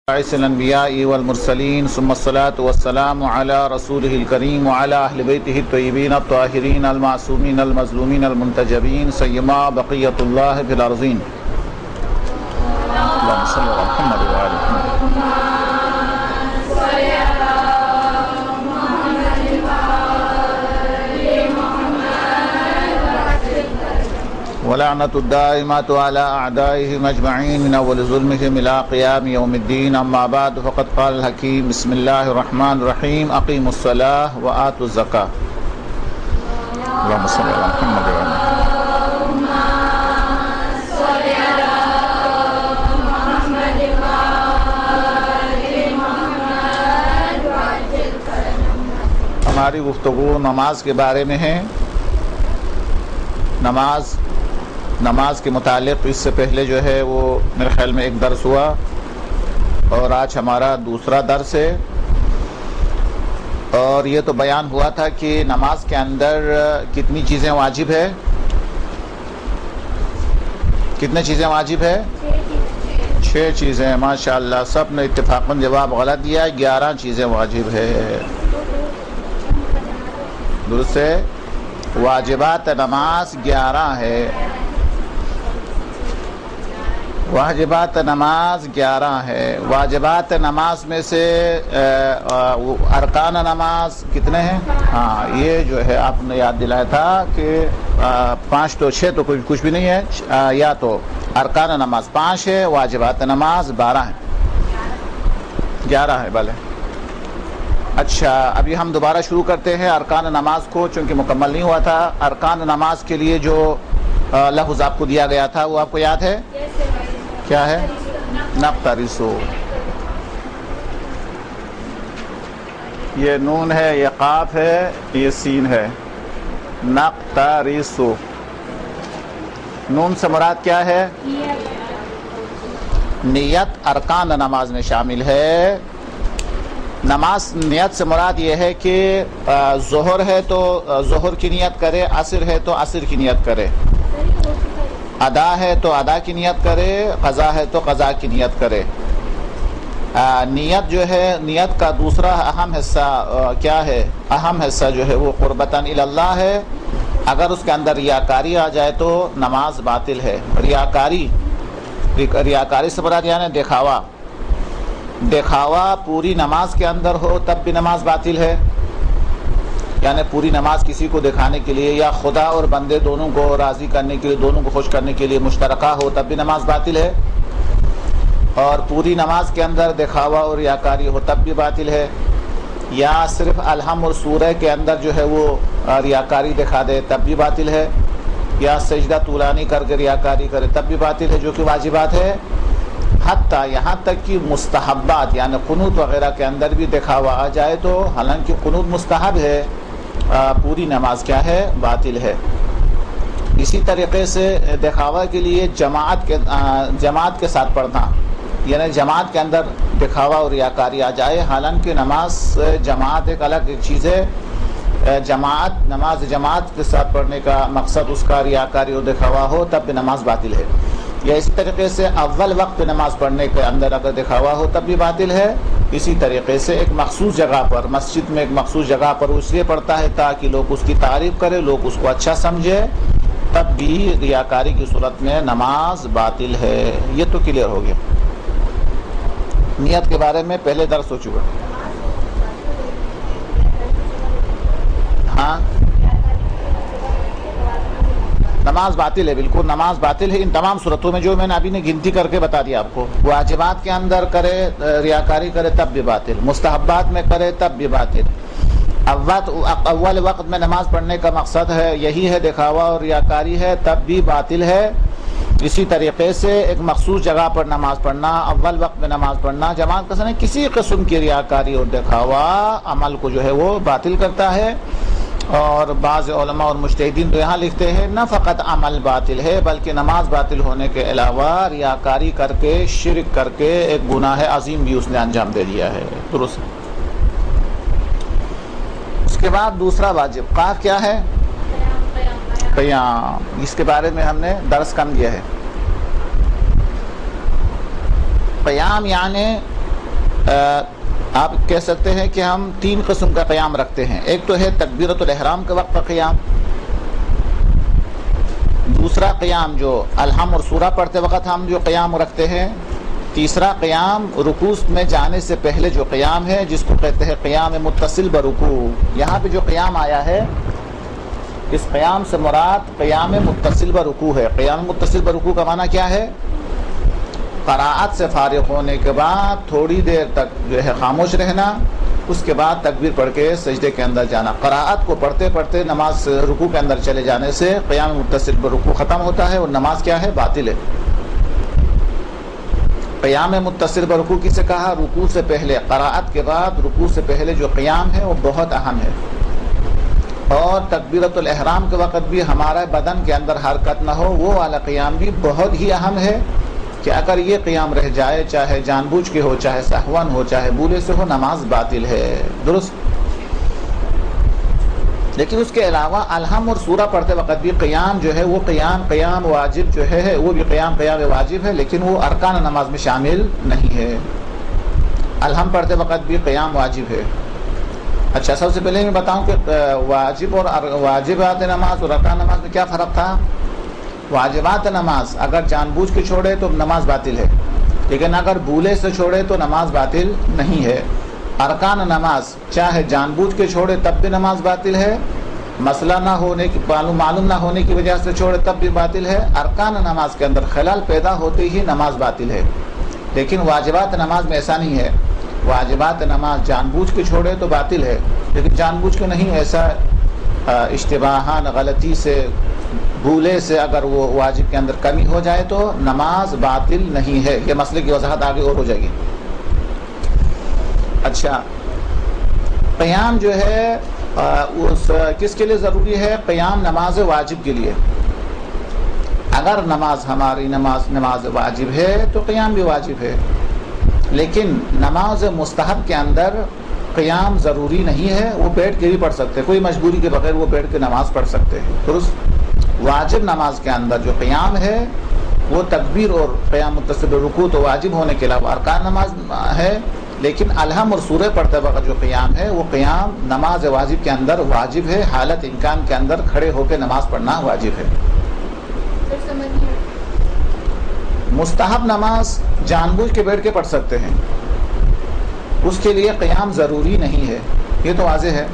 الانبیاء والمرسلین ثم الصلاة والسلام علی رسولہ الکریم وعلی اہل بیتہ الطیبین الطاہرین المعصومین المظلومین المنتجبین سیما بقیۃ اللہ فی الارضین اللہم صلی علی محمد وعلی محمد ولعنت الدائمات على أعدائهم أجمعين من أول ظلمهم إلى قيام يوم الدين أما بعد فقد قال الحكيم بسم الله الرحمن الرحيم أقيموا الصلاة وآتوا الزكاة اللهم صل على محمد وعلى محمد. ہماری گفتگو نماز کے بارے میں ہے. نماز کے متعلق اس سے پہلے جو ہے وہ میرے خیال میں ایک درس ہوا اور آج ہمارا دوسرا درس ہے. اور یہ تو بیان ہوا تھا کہ نماز کے اندر کتنی چیزیں واجب ہے. کتنے چیزیں واجب ہے؟ 6 چیزیں. ماشاءاللہ سب نے اتفاقاً جواب غلط دیا. 11 چیزیں واجب ہے. درست ہے. واجبات نماز 11 ہے. واجبات نماز 11 ہے. واجبات نماز میں سے ارکان نماز کتنے ہیں؟ ہاں یہ جو ہے آپ نے یاد دلایا تھا کہ 5 تو 6 تو کچھ بھی نہیں ہے. یا تو ارکان نماز 5 ہے, واجبات نماز 12 ہیں. 11 ہے. بھلے اچھا, ابھی ہم دوبارہ شروع کرتے ہیں ارکان نماز کو, چونکہ مکمل نہیں ہوا تھا. ارکان نماز کے لیے جو لفظ آپ کو دیا گیا تھا وہ آپ کو یاد ہے؟ کیا ہے؟ نقترسو. یہ نون ہے, یہ قاف ہے, یہ سین ہے. نقترسو. نون سے مراد کیا ہے؟ نیت ارکان نماز میں شامل ہے. نماز نیت سے مراد یہ ہے کہ ظہر ہے تو ظہر کی نیت کرے, عصر ہے تو عصر کی نیت کرے, ادا ہے تو ادا کی نیت کرے, قضا ہے تو قضا کی نیت کرے. نیت جو ہے, نیت کا دوسرا اہم حصہ کیا ہے؟ اہم حصہ جو ہے وہ قربتاً الی اللہ ہے. اگر اس کے اندر ریاکاری آ جائے تو نماز باطل ہے. ریاکاری سے مراد یعنی دکھاوا پوری نماز کے اندر ہو تب بھی نماز باطل ہے. یعنی پوری نماز کسی کو دکھانے کے لیے یا خدا اور بندے دونوں کو راضی کرنے کے لیے, دونوں کو خوش کرنے کے لیے مشترکہ ہو تب بھی نماز باطل ہے. اور پوری نماز کے اندر دکھاوا اور ریاکاری ہو تب بھی باطل ہے. یا صرف الحم اور سورہ کے اندر جو ہے وہ ریاکاری دکھا دے تب بھی باطل ہے. یا سجدہ طولانی کر کے ریاکاری کرے تب بھی باطل ہے, جو کہ واجبات ہے. حتیٰ یہاں تک کہ مستحبات یعنی قنوت وغیرہ کے اندر بھی دکھاوا آ جائے تو حالانکہ قنوت مستحب ہے, پوری نماز کیا ہے؟ باطل ہے. اسی طریقے سے دکھاوا کے لیے جماعت کے ساتھ پڑھنا, یعنی جماعت کے اندر دکھاوا اور ریاکاری آ جائے, حالانکہ نماز جماعت ایک الگ چیز ہے. نماز جماعت کے ساتھ پڑھنے کا مقصد اس کا ریاکاری اور دکھاوا ہو تب بھی نماز باطل ہے. یا اسی طریقے سے اول وقت نماز پڑھنے کے اندر اگر دکھاوا ہو تب بھی باطل ہے. اسی طریقے سے ایک مخصوص جگہ پر, مسجد میں ایک مخصوص جگہ پر اس لیے پڑھتا ہے تاکہ لوگ اس کی تعریف کریں, لوگ اس کو اچھا سمجھے, تب بھی ریاکاری کی صورت میں نماز باطل ہے. یہ تو کلیئر ہو گیا. نیت کے بارے میں پہلے درس ہو چکا. ہاں نماز باطل ہے, بالکل نماز باطل ہے ان تمام صورتوں میں جو میں نے ابھی نے گنتی کر کے بتا دیا آپ کو. واجبات کے اندر کرے ریاکاری کرے تب بھی باطل, مستحبات میں کرے تب بھی باطل. اول وقت میں نماز پڑھنے کا مقصد ہے یہی ہے دکھاوا اور ریاکاری ہے تب بھی باطل ہے. اسی طریقے سے ایک مخصوص جگہ پر نماز پڑھنا, اول وقت میں نماز پڑھنا جماعت کا نہیں, کسی قسم کی ریاکاری اور دکھاوا عمل کو جو ہے وہ باطل کرتا ہے. اور بعض علماء اور مجتہدین تو یہاں لکھتے ہیں نہ فقط عمل باطل ہے بلکہ نماز باطل ہونے کے علاوہ ریاکاری کر کے, شرک کر کے ایک گناہ عظیم بھی اس نے انجام دے دیا ہے. درست. اس کے بعد دوسرا واجب قاف کیا ہے؟ قیام. اس کے بارے میں ہم نے درس کم دیا ہے. قیام یعنی آپ کہہ سکتے ہیں کہ ہم 3 قسم کا قیام رکھتے ہیں. ایک تو ہے تکبیرۃ الاحرام کے وقت کا قیام. دوسرا قیام جو الحم اور سورہ پڑھتے وقت ہم جو قیام رکھتے ہیں. تیسرا قیام رکوع میں جانے سے پہلے جو قیام ہے جس کو کہتے ہیں قیام متصل برکوع. یہاں پہ جو قیام آیا ہے اس قیام سے مراد قیام متصل برکوع ہے. قیام متصل برکوع کا معنی کیا ہے؟ قراءت سے فارغ ہونے کے بعد تھوڑی دیر تک جو ہے خاموش رہنا, اس کے بعد تکبیر پڑھ کے سجدے کے اندر جانا. قراءت کو پڑھتے پڑھتے نماز رکوع کے اندر چلے جانے سے قیام متصل برکوع ختم ہوتا ہے اور نماز کیا ہے؟ باطل ہے. قیام متصل برکوع کسے کہا؟ رکوع سے پہلے, قراءت کے بعد رکوع سے پہلے جو قیام ہے وہ بہت اہم ہے. اور تکبیرۃ الاحرام کے وقت بھی ہمارا بدن کے اندر حرکت نہ ہو, وہ والا قیام بھی بہت ہی اہم ہے کہ اگر یہ قیام رہ جائے, چاہے جان بوجھ کے ہو, چاہے سہون ہو, چاہے بھولے سے ہو, نماز باطل ہے. درست. لیکن اس کے علاوہ الحم اور سورہ پڑھتے وقت بھی قیام جو ہے وہ قیام واجب جو ہے وہ بھی قیام واجب ہے, لیکن وہ ارکان نماز میں شامل نہیں ہے. الحم پڑھتے وقت بھی قیام واجب ہے. اچھا, سب سے پہلے میں بتاؤں کہ واجب اور واجبات نماز اور ارکان نماز میں کیا فرق تھا. واجبات نماز اگر جان بوجھ کے چھوڑے تو نماز باطل ہے, لیکن اگر بھولے سے چھوڑے تو نماز باطل نہیں ہے. ارکان نماز چاہے جان بوجھ کے چھوڑے تب بھی نماز باطل ہے, مسئلہ نہ ہونے کی معلوم نہ ہونے کی وجہ سے چھوڑے تب بھی باطل ہے. ارکان نماز کے اندر خلل پیدا ہوتے ہی نماز باطل ہے. لیکن واجبات نماز میں ایسا نہیں ہے. واجبات نماز جان بوجھ کے چھوڑے تو باطل ہے, لیکن جان بوجھ کے نہیں, ایسا اشتباہاً غلطی سے بھولے سے اگر وہ واجب کے اندر کمی ہو جائے تو نماز باطل نہیں ہے. یہ مسئلے کی وضاحت آگے اور ہو جائے گی. اچھا, قیام جو ہے کس کے لیے ضروری ہے؟ قیام نماز واجب کے لیے. اگر ہماری نماز واجب ہے تو قیام بھی واجب ہے, لیکن نماز مستحب کے اندر قیام ضروری نہیں ہے. وہ بیٹھ کے بھی پڑھ سکتے, کوئی مجبوری کے بغیر وہ بیٹھ کے نماز پڑھ سکتے ہیں. درست. واجب نماز کے اندر جو قیام ہے وہ تکبیر اور قیام متصل رکوع تو واجب ہونے کے علاوہ ارکان نماز ہے, لیکن الحم اور سورہ پڑھتے وقت جو قیام ہے وہ قیام نماز واجب کے اندر واجب ہے. حالت امکان کے اندر کھڑے ہو کے نماز پڑھنا واجب ہے. مستحب نماز جان بوجھ کے بیٹھ کے پڑھ سکتے ہیں, اس کے لیے قیام ضروری نہیں ہے, یہ تو واضح ہے.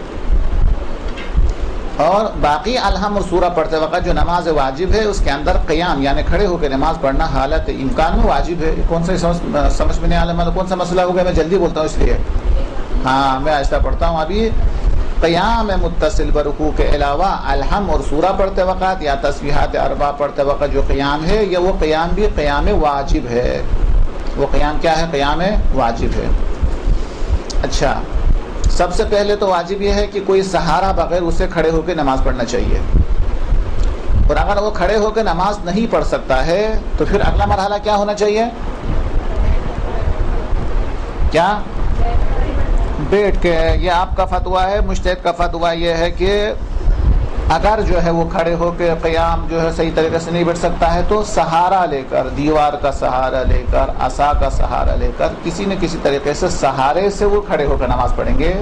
اور باقی الحم اور سورہ پڑھتے وقت جو نماز واجب ہے اس کے اندر قیام یعنی کھڑے ہو کے نماز پڑھنا حالت امکان میں واجب ہے. کون سا سمجھ میں نہیں آ رہا, کون سا مسئلہ ہوگا؟ میں جلدی بولتا ہوں اس لیے. ہاں, میں آہستہ پڑھتا ہوں. ابھی قیام متصل برکوع کے علاوہ الحم اور سورہ پڑھتے وقت یا تسبیحات اربع پڑھتے وقت جو قیام ہے یہ وہ قیام بھی قیام واجب ہے. وہ قیام کیا ہے؟ قیام واجب ہے. اچھا, سب سے پہلے تو واجب یہ ہے کہ کوئی سہارا بغیر اسے کھڑے ہو کے نماز پڑھنا چاہیے. اور اگر وہ کھڑے ہو کے نماز نہیں پڑھ سکتا ہے تو پھر اگلا مرحلہ کیا ہونا چاہیے؟ کیا؟ بیٹھ کے. یہ آپ کا فتویٰ ہے, مجتہد کا فتویٰ یہ ہے کہ اگر جو ہے وہ کھڑے ہو کے قیام جو ہے صحیح طریقے سے نہیں بیٹھ سکتا ہے تو سہارا لے کر, دیوار کا سہارا لے کر, عصا کا سہارا لے کر, کسی نہ کسی طریقے سے سہارے سے وہ کھڑے ہو کر نماز پڑھیں گے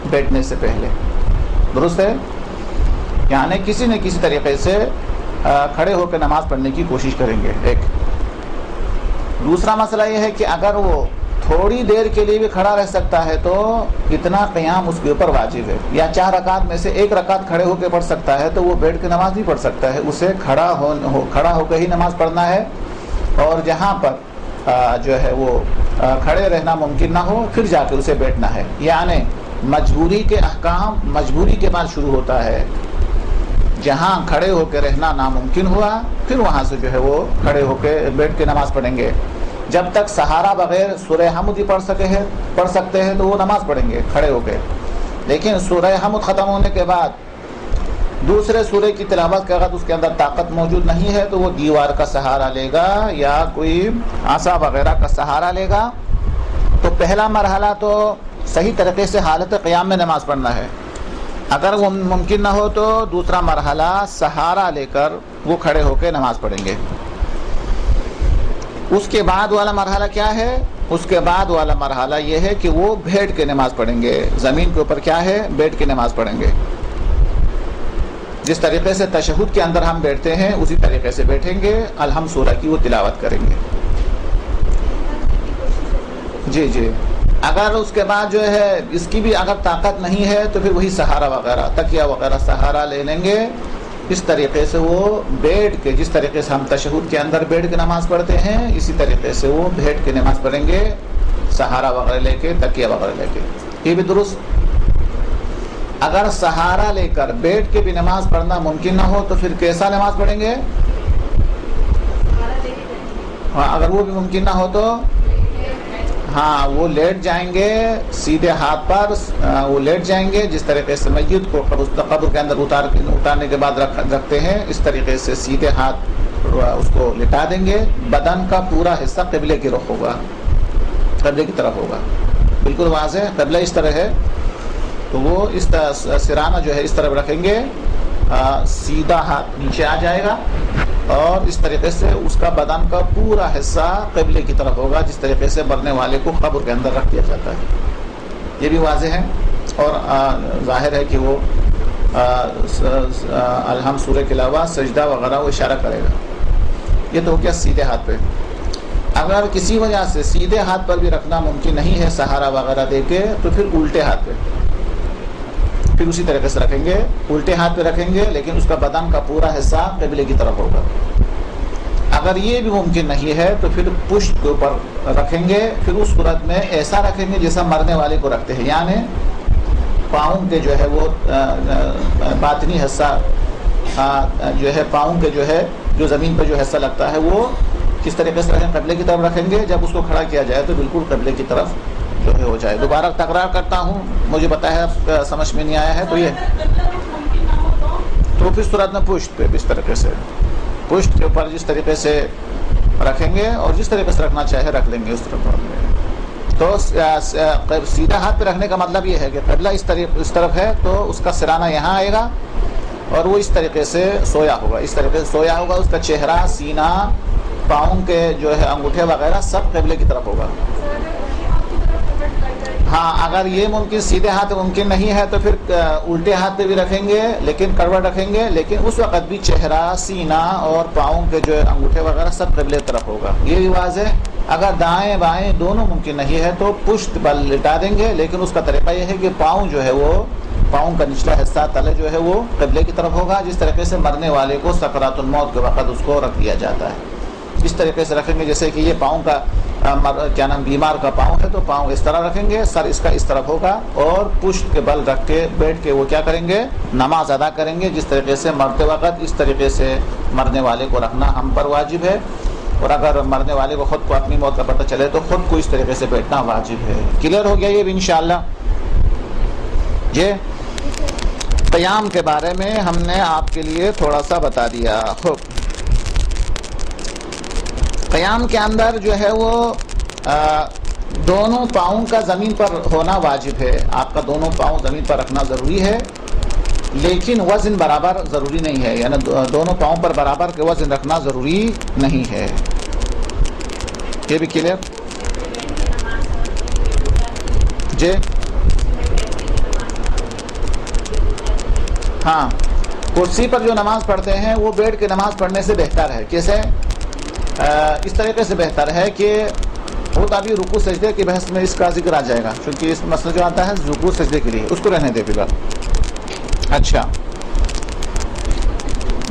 بیٹھنے سے پہلے. درست ہے؟ یعنی کسی نہ کسی طریقے سے کھڑے ہو کے نماز پڑھنے کی کوشش کریں گے. ایک دوسرا مسئلہ یہ ہے کہ اگر وہ تھوڑی دیر کے لیے بھی کھڑا رہ سکتا ہے تو اتنا قیام اس کے اوپر واجب ہے. یا 4 رکعت میں سے 1 رکعت کھڑے ہو کے پڑھ سکتا ہے تو وہ بیٹھ کے نماز نہیں پڑھ سکتا ہے, اسے کھڑا ہو کے ہی نماز پڑھنا ہے. اور جہاں پر جو ہے وہ کھڑے رہنا ممکن نہ ہو پھر جا کے اسے بیٹھنا ہے. یعنی مجبوری کے احکام مجبوری کے بعد شروع ہوتا ہے. جہاں کھڑے ہو کے رہنا ناممکن ہوا پھر وہاں سے جو ہے وہ کھڑے ہو کے بیٹھ کے نماز پڑھیں گے. جب تک سہارا بغیر سورہ حمد ہی پڑھ سکتے ہیں تو وہ نماز پڑھیں گے کھڑے ہو کے. لیکن سورہ حمد ختم ہونے کے بعد دوسرے سورے کی تلاوت کے اگر اس کے اندر طاقت موجود نہیں ہے تو وہ دیوار کا سہارا لے گا یا کوئی عصا وغیرہ کا سہارا لے گا. تو پہلا مرحلہ تو صحیح طریقے سے حالت قیام میں نماز پڑھنا ہے. اگر وہ ممکن نہ ہو تو دوسرا مرحلہ سہارا لے کر وہ کھڑے ہو کے نماز پڑھیں گے. اس کے بعد والا مرحلہ کیا ہے؟ اس کے بعد والا مرحلہ یہ ہے کہ وہ بیٹھ کے نماز پڑھیں گے. زمین کے اوپر کیا ہے؟ بیٹھ کے نماز پڑھیں گے. جس طریقے سے تشہد کے اندر ہم بیٹھتے ہیں اسی طریقے سے بیٹھیں گے. الحمد سورہ کی وہ تلاوت کریں گے. جی اگر اس کے بعد جو ہے اس کی بھی اگر طاقت نہیں ہے تو پھر وہی سہارا وغیرہ تکیہ وغیرہ سہارا لے لیں گے. اس طریقے سے وہ بیٹھ کے، جس طریقے سے ہم تشہد کے اندر بیٹھ کے نماز پڑھتے ہیں اسی طریقے سے وہ بیٹھ کے نماز پڑھیں گے، سہارا وغیرہ لے کے، تکیہ وغیرہ لے کے. یہ بھی درست. اگر سہارا لے کر بیٹھ کے بھی نماز پڑھنا ممکن نہ ہو تو پھر کیسا نماز پڑھیں گے؟ ہاں اگر وہ بھی ممکن نہ ہو تو ہاں وہ لیٹ جائیں گے سیدھے ہاتھ پر. وہ لیٹ جائیں گے جس طریقے سے میت کو قبر کے اندر اتارنے کے بعد رکھتے ہیں اس طریقے سے سیدھے ہاتھ اس کو لٹا دیں گے. بدن کا پورا حصہ قبلے کی رخ ہوگا، قبلے کی طرف ہوگا. بالکل واضح. قبلہ اس طرح ہے تو وہ اس سرانہ جو ہے اس طرف رکھیں گے، سیدھا ہاتھ نیچے آ جائے گا اور اس طریقے سے اس کا بدن کا پورا حصہ قبلے کی طرف ہوگا جس طریقے سے مرنے والے کو قبر کے اندر رکھ دیا جاتا ہے. یہ بھی واضح ہے اور ظاہر ہے کہ وہ الحمد سورہ کے علاوہ سجدہ وغیرہ وہ اشارہ کرے گا. یہ تو ہو گیا سیدھے ہاتھ پہ. اگر کسی وجہ سے سیدھے ہاتھ پر بھی رکھنا ممکن نہیں ہے سہارا وغیرہ دے کے تو پھر الٹے ہاتھ پہ، پھر اسی طریقے سے رکھیں گے. الٹے ہاتھ پہ رکھیں گے لیکن اس کا بدن کا پورا حصہ قبلے کی طرف ہوگا. اگر یہ بھی ممکن نہیں ہے تو پھر پشت کے اوپر رکھیں گے. پھر اس صورت میں ایسا رکھیں گے جیسا مرنے والے کو رکھتے ہیں، یعنی پاؤں کے جو ہے وہ باطنی حصہ جو ہے پاؤں کے جو ہے جو زمین پہ جو حصہ لگتا ہے وہ کس طریقے سے رکھیں؟ قبلے کی طرف رکھیں گے. جب اس کو کھڑا کیا جائے تو بالکل قبلے کی طرف جو ہے ہو جائے. دوبارہ تکرار کرتا ہوں، مجھے پتا ہے سمجھ میں نہیں آیا ہے تو یہ تو پھر صورت میں پشت پہ اس طریقے سے پشت کے اوپر جس طریقے سے رکھیں گے اور جس طریقے سے رکھنا چاہے رکھ لیں گے اس طرف. تو سیدھا ہاتھ پہ رکھنے کا مطلب یہ ہے کہ قبلہ اس طرف ہے تو اس کا سرانہ یہاں آئے گا اور وہ اس طریقے سے سویا ہوگا. اس طریقے سے سویا ہوگا. اس کا چہرہ، سینہ، پاؤں کے جو ہے انگوٹھے وغیرہ سب قبلے کی طرف ہوگا. ہاں اگر یہ ممکن سیدھے ہاتھ ممکن نہیں ہے تو پھر الٹے ہاتھ پہ بھی رکھیں گے لیکن کروٹ رکھیں گے، لیکن اس وقت بھی چہرہ، سینہ اور پاؤں کے جو انگوٹھے وغیرہ سب قبلے طرف ہوگا. یہ رواج ہے. اگر دائیں بائیں دونوں ممکن نہیں ہے تو پشت بل لٹا دیں گے، لیکن اس کا طریقہ یہ ہے کہ پاؤں جو ہے وہ پاؤں کا نچلا حصہ تلے جو ہے وہ قبلے کی طرف ہوگا جس طریقے سے مرنے والے کو سکرات الموت کے وقت اس کو رکھ دیا جاتا ہے. اس طریقے سے رکھیں گے جیسے کہ یہ پاؤں کا بیمار کا پاؤں ہے تو پاؤں اس طرح رکھیں گے، سر اس کا اس طرف ہوگا اور پشت کے بل رکھ کے بیٹھ کے وہ کیا کریں گے؟ نماز ادا کریں گے. جس طریقے سے مرتے وقت اس طریقے سے مرنے والے کو رکھنا ہم پر واجب ہے، اور اگر مرنے والے کو خود کو اپنی موت کا پتہ چلے تو خود کو اس طریقے سے بیٹھنا واجب ہے. کلیئر ہو گیا یہ بھی انشاءاللہ؟ جی قیام کے بارے میں ہم نے آپ کے لیے تھوڑا سا بتا دیا. خوب. قیام کے اندر جو ہے وہ دونوں پاؤں کا زمین پر ہونا واجب ہے. آپ کا دونوں پاؤں زمین پر رکھنا ضروری ہے، لیکن وزن برابر ضروری نہیں ہے. یعنی دونوں پاؤں پر برابر کے وزن رکھنا ضروری نہیں ہے. یہ بھی کلیئر؟ جی ہاں کرسی پر جو نماز پڑھتے ہیں وہ بیٹھ کے نماز پڑھنے سے بہتر ہے. کیسے؟ اس طریقے سے بہتر ہے کہ وہ ابھی رکوع سجدے کی بحث میں اس کا ذکر آ جائے گا، کیونکہ اس مسئلہ جو آتا ہے رکوع سجدے کے لیے اس کو رہنے دے فی الحال.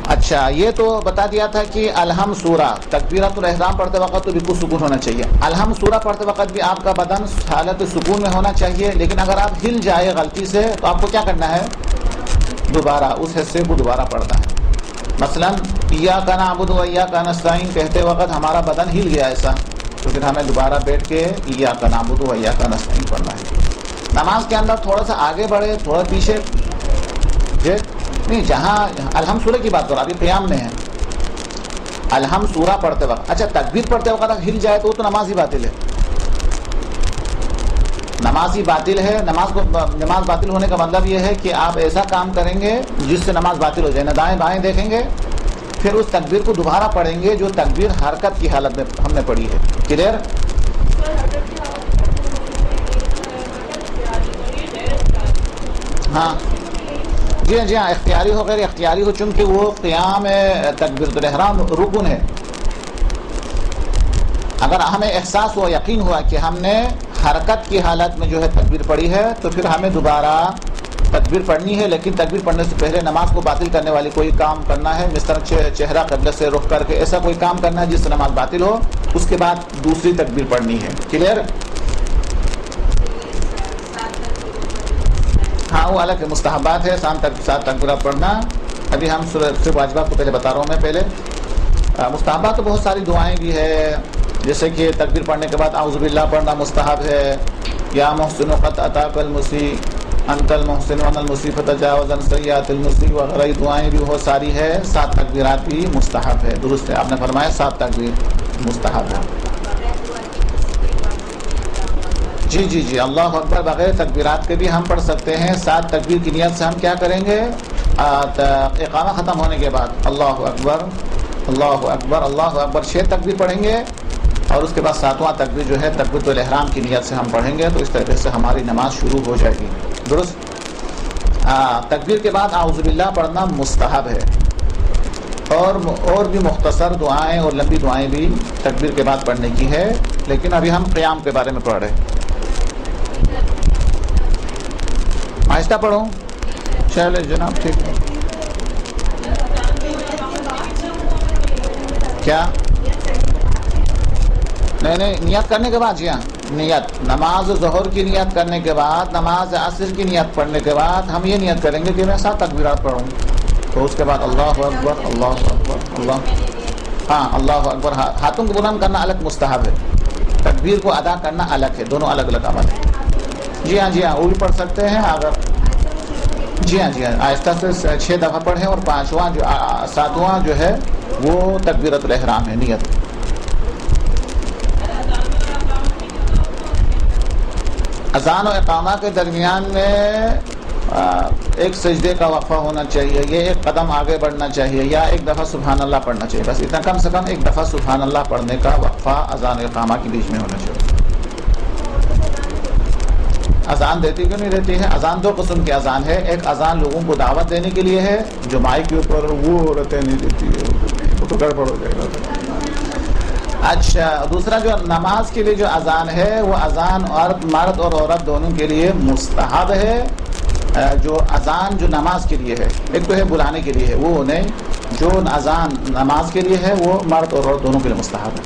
اچھا یہ تو بتا دیا تھا کہ الحمد سورہ تکبیرۃ الاحرام پڑھتے وقت تو بالکل سکون ہونا چاہیے. الحمد سورہ پڑھتے وقت بھی آپ کا بدن حالت سکون میں ہونا چاہیے، لیکن اگر آپ ہل جائے غلطی سے تو آپ کو کیا کرنا ہے؟ دوبارہ اس حصے کو دوبارہ پڑھنا ہے. مثلا ایاک نعبد و ایاک نستعین کہتے وقت ہمارا بدن ہل گیا ایسا تو پھر ہمیں دوبارہ بیٹھ کے ایاک نعبد و ایاک نستعین پڑھنا ہے. نماز کے اندر تھوڑا سا آگے بڑھے تھوڑا پیچھے نہیں، جہاں الحمد سورہ کی بات کرو ابھی قیام میں ہے. الحمد سورہ پڑھتے وقت اچھا تکبیر پڑھتے وقت ہل جائے تو نماز ہی باطل ہے. نماز ہی باطل ہے. نماز باطل ہونے کا مطلب یہ ہے کہ آپ ایسا کام کریں گے جس سے نماز باطل ہو جائے. نہ دائیں بائیں دیکھیں گے، پھر اس تکبیر کو دوبارہ پڑھیں گے جو تکبیر حرکت کی حالت میں ہم نے پڑھی ہے. کلیئر؟ ہاں جی ہاں اختیاری ہو غیر اختیاری ہو، چونکہ وہ قیام تکبیرۃ الاحرام رکن ہے. اگر ہمیں احساس ہوا، یقین ہوا کہ ہم نے حرکت کی حالت میں جو ہے تکبیر پڑھی ہے، تو پھر ہمیں دوبارہ تکبیر پڑھنی ہے، لیکن تکبیر پڑھنے سے پہلے نماز کو باطل کرنے والی کوئی کام کرنا ہے، مثلا چہرہ قبلہ سے رخ کر کے ایسا کوئی کام کرنا ہے جس سے نماز باطل ہو، اس کے بعد دوسری تکبیر پڑھنی ہے. کلیئر؟ ہاں وہ الگ ہے، مستحبات ہے سات تکبیرات پڑھنا. ابھی ہم صرف واجبات کو پہلے بتا رہا ہوں میں. پہلے مستحبات تو بہت ساری دعائیں بھی ہے، جیسے کہ تکبیر پڑھنے کے بعد اعوذ باللہ پڑھنا مستحب ہے، یا محسن قد اتاک المسیء انت المحسن وانا المسیء فتجاوز عن سیئات المسیء وغیرہ دعائیں بھی بہت ساری ہے. 7 تکبیرات بھی مستحب ہے. درست ہے، آپ نے فرمایا 7 تکبیر مستحب ہے. جی اللہ اکبر بغیر تکبیرات کے بھی ہم پڑھ سکتے ہیں. 7 تکبیر کی نیت سے ہم کیا کریں گے؟ اقامہ ختم ہونے کے بعد اللہ اکبر اللہ اکبر اللہ اکبر 6 تکبیر پڑھیں گے، اور اس کے بعد 7واں تکبیر جو ہے تکبیرۃ الاحرام کی نیت سے ہم پڑھیں گے. تو اس طریقے سے ہماری نماز شروع ہو جائے گی. درست؟ تکبیر کے بعد اعوذ باللہ پڑھنا مستحب ہے، اور بھی مختصر دعائیں اور لمبی دعائیں بھی تکبیر کے بعد پڑھنے کی ہے، لیکن ابھی ہم قیام کے بارے میں پڑھ رہے ہیں. آہستہ پڑھوں؟ چلے جناب ٹھیک ہے. کیا؟ نہیں نیت کرنے کے بعد. جی ہاں نیت، نماز ظہر کی نیت کرنے کے بعد، نماز عصر کی نیت پڑھنے کے بعد ہم یہ نیت کریں گے کہ میں 7 تکبیرات پڑھوں. تو اس کے بعد اللہ اکبر اللہ اکبر اللہ اکبر. ہاتھوں کو بلند کرنا الگ مستحب ہے، تکبیر کو ادا کرنا الگ ہے، دونوں الگ الگ عمل ہے. جی ہاں وہ بھی پڑھ سکتے ہیں اگر. جی ہاں آہستہ سے 6 دفعہ پڑھیں، اور 7واں جو ہے وہ تکبیرۃ الاحرام ہے نیت. اذان و اقامہ کے درمیان میں ایک سجدے کا وقفہ ہونا چاہیے، یہ ایک قدم آگے بڑھنا چاہیے، یا ایک دفعہ سبحان اللہ پڑھنا چاہیے. بس اتنا، کم سے کم ایک دفعہ سبحان اللہ پڑھنے کا وقفہ اذان و اقامہ کے بیچ میں ہونا چاہیے. اذان دیتی کیوں نہیں دیتی ہے؟ اذان 2 قسم کی اذان ہے. ایک اذان لوگوں کو دعوت دینے کے لیے ہے، جو مائک کے اوپر وہ عورتیں نہیں دیتی ہے، وہ تو گڑبڑ ہو جائے گا. اچھا، دوسرا جو نماز کے لیے جو اذان ہے، وہ اذان مرد اور عورت دونوں کے لیے مستحب ہے. جو اذان جو نماز کے لیے ہے، ایک تو ہے بلانے کے لیے ہے، وہ نہیں. جو اذان نماز کے لیے ہے وہ مرد اور عورت دونوں کے لیے مستحب ہے.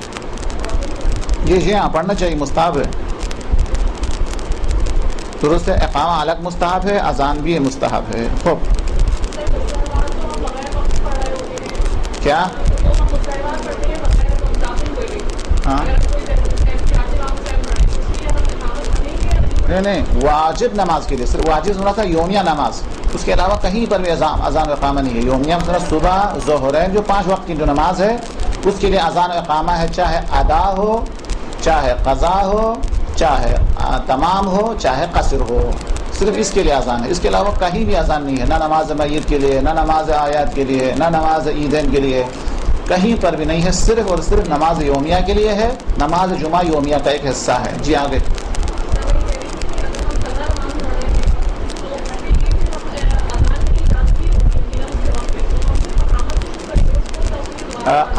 جی ہاں پڑھنا چاہیے، مستحب ہے. درست ہے، اقامہ الگ مستحب ہے، اذان بھی مستحب ہے. خوب. کیا؟ ہاں نہیں واجب نماز کے لیے صرف واجب سنا تھا یومیہ نماز، اس کے علاوہ کہیں پر بھی اذان و اقامہ نہیں ہے. یومیہ مثلا صبح ظہرین جو 5 وقت کی جو نماز ہے، اس کے لیے اذان و اقامہ ہے، چاہے ادا ہو، چاہے قضا ہو، چاہے تمام ہو، چاہے قصر ہو، صرف اس کے لیے اذان ہے. اس کے علاوہ کہیں بھی اذان نہیں ہے، نہ نماز میت کے لیے، نہ نماز آیات کے لیے، نہ نماز عیدین کے لیے، کہیں پر بھی نہیں ہے. صرف اور صرف نماز یومیہ کے لیے ہے. نماز جمعہ یومیہ کا ایک حصہ ہے. جی آگے.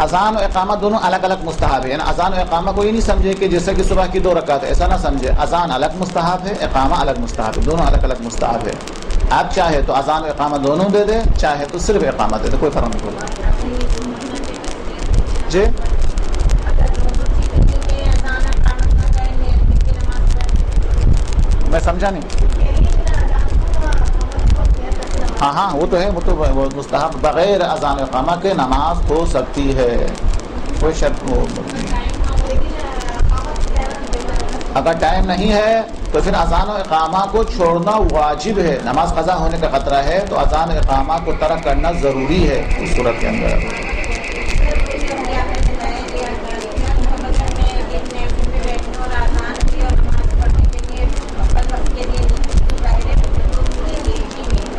اذان و اقامہ دونوں الگ الگ مستحب ہے. یعنی اذان و اقامہ کو یہ نہیں سمجھے کہ جیسے کہ صبح کی 2 رکعت، ایسا نہ سمجھے. اذان الگ مستحب ہے، اقامہ الگ مستحب ہے، دونوں الگ الگ مستحب ہے. آپ چاہے تو اذان و اقامہ دونوں دے دے، چاہے تو صرف اقامہ دے دے، کوئی فرق نہیں پڑتا. جی میں سمجھا نہیں. ہاں وہ تو ہے، وہ تو مستحب بغیر اذان و اقامہ کے نماز ہو سکتی ہے، کوئی شرط نہیں. اگر ٹائم نہیں ہے تو پھر اذان و اقامہ کو چھوڑنا واجب ہے. نماز قضا ہونے کا خطرہ ہے تو اذان و اقامہ کو ترک کرنا ضروری ہے اس صورت کے اندر.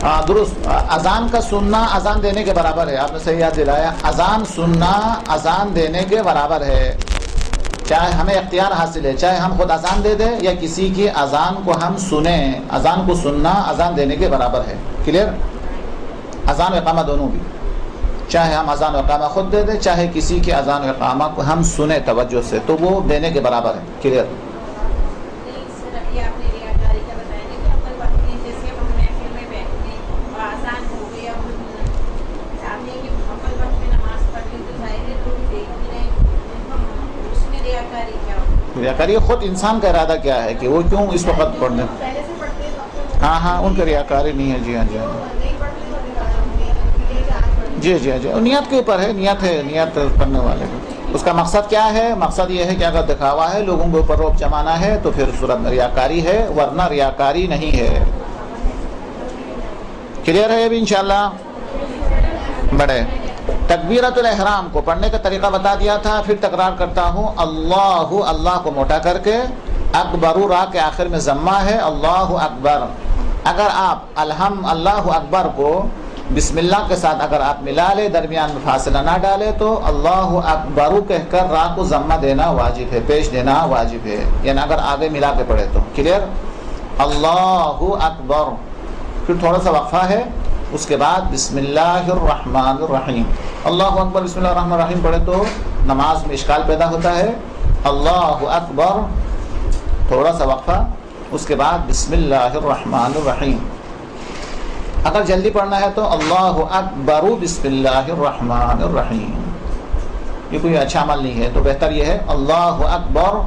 ہاں درست. اذان کا سننا اذان دینے کے برابر ہے. آپ نے صحیح یاد دلایا. اذان سننا اذان دینے کے برابر ہے. چاہے ہمیں اختیار حاصل ہے، چاہے ہم خود اذان دے دیں یا کسی کی اذان کو ہم سنیں، اذان کو سننا اذان دینے کے برابر ہے. کلیئر؟ اذان و اقامہ دونوں بھی، چاہے ہم اذان و اقامہ خود دے دیں، چاہے کسی کی اذان و اقامہ کو ہم سنیں توجہ سے، تو وہ دینے کے برابر ہے. کلیئر؟ ریاکاری خود انسان کا ارادہ کیا ہے کہ وہ کیوں اس وقت پڑھنے. ہاں ان کا ریاکاری نہیں ہے. جی ہاں جی نیت کے اوپر ہے. نیت کرنے والے کا اس کا مقصد کیا ہے؟ مقصد یہ ہے کہ اگر دکھاوا ہے، لوگوں کے اوپر روب جمانا ہے، تو پھر صورت میں ریاکاری ہے، ورنہ ریاکاری نہیں ہے. کلیئر ہے ابھی انشاءاللہ؟ بڑے تکبیرۃ الاحرام کو پڑھنے کا طریقہ بتا دیا تھا، پھر تکرار کرتا ہوں. اللہ کو موٹا کر کے، اکبر را کے آخر میں ضمہ ہے، اللہ اکبر. اگر آپ اللہ اکبر کو بسم اللہ کے ساتھ اگر آپ ملا لے، درمیان میں فاصلہ نہ ڈالے، تو اللہ اکبر کہہ کر را کو ضمہ دینا واجب ہے، پیش دینا واجب ہے، یعنی اگر آگے ملا کے پڑھے تو. کلیئر؟ اللہ اکبر. پھر تھوڑا سا وقفہ ہے، اس کے بعد بسم اللہ الرحمن الرحیم. اللہ اکبر بسم اللہ الرحمن الرحیم پڑھے تو نماز میں اشکال پیدا ہوتا ہے. اللہ اکبر، تھوڑا سا وقفہ، اس کے بعد بسم اللہ الرحمن الرحیم. اگر جلدی پڑھنا ہے تو اللہ اکبر بسم اللہ الرحمن الرحیم. یہ کوئی اچھا عمل نہیں ہے، تو بہتر یہ ہے اللہ اکبر،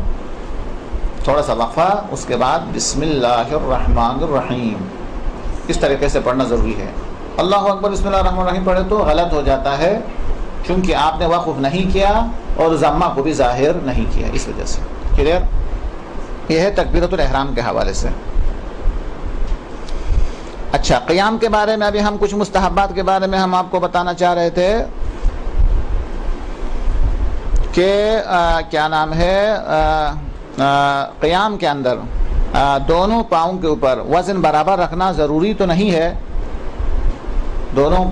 تھوڑا سا وقفہ، اس کے بعد بسم اللہ الرحمن الرحیم. اس طریقے سے پڑھنا ضروری ہے. اللہ اکبر بسم اللہ الرحمن الرحیم پڑھے تو غلط ہو جاتا ہے، چونکہ آپ نے وقف نہیں کیا اور ضمہ کو بھی ظاہر نہیں کیا، اس وجہ سے. کلیئر؟ یہ ہے تکبیرۃ الاحرام کے حوالے سے. اچھا، قیام کے بارے میں ابھی ہم کچھ مستحبات کے بارے میں ہم آپ کو بتانا چاہ رہے تھے کہ کیا نام ہے، قیام کے اندر دونوں پاؤں کے اوپر وزن برابر رکھنا ضروری تو نہیں ہے. دونوں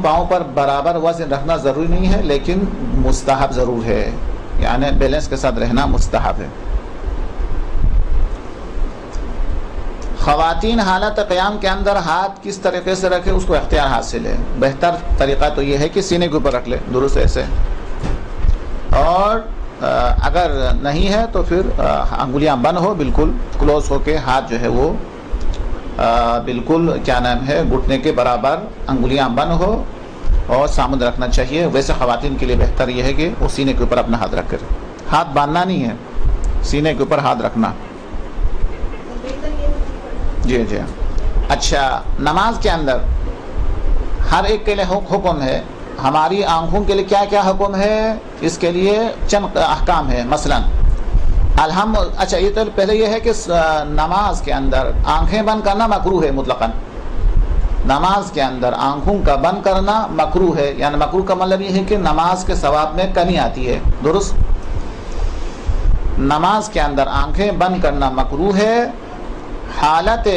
پاؤں پر برابر وزن رکھنا ضروری نہیں ہے، لیکن مستحب ضرور ہے، یعنی بیلنس کے ساتھ رہنا مستحب ہے. خواتین حالت قیام کے اندر ہاتھ کس طریقے سے رکھے، اس کو اختیار حاصل ہے. بہتر طریقہ تو یہ ہے کہ سینے کے اوپر رکھ لے، درست ایسے. اور اگر نہیں ہے تو پھر انگلیاں بند ہو، بالکل کلوز ہو کے، ہاتھ جو ہے وہ بالکل کیا نام ہے گھٹنے کے برابر انگلیاں بند ہو اور سامنے رکھنا چاہیے. ویسے خواتین کے لیے بہتر یہ ہے کہ وہ سینے کے اوپر اپنا ہاتھ رکھ کر، ہاتھ باندھنا نہیں ہے، سینے کے اوپر ہاتھ رکھنا. جی. اچھا، نماز کے اندر ہر ایک کے لیے حکم ہے. ہماری آنکھوں کے لیے کیا کیا حکم ہے، اس کے لیے چند احکام ہے. مثلا اچھا، یہ تو پہلے یہ ہے کہ نماز کے اندر آنکھیں بند کرنا مکروہ ہے مطلقاً. نماز کے اندر آنکھوں کا بند کرنا مکروہ ہے، یعنی مکروہ کا مطلب یہ ہے کہ نماز کے ثواب میں کمی آتی ہے. درست؟ نماز کے اندر آنکھیں بند کرنا مکروہ ہے. حالت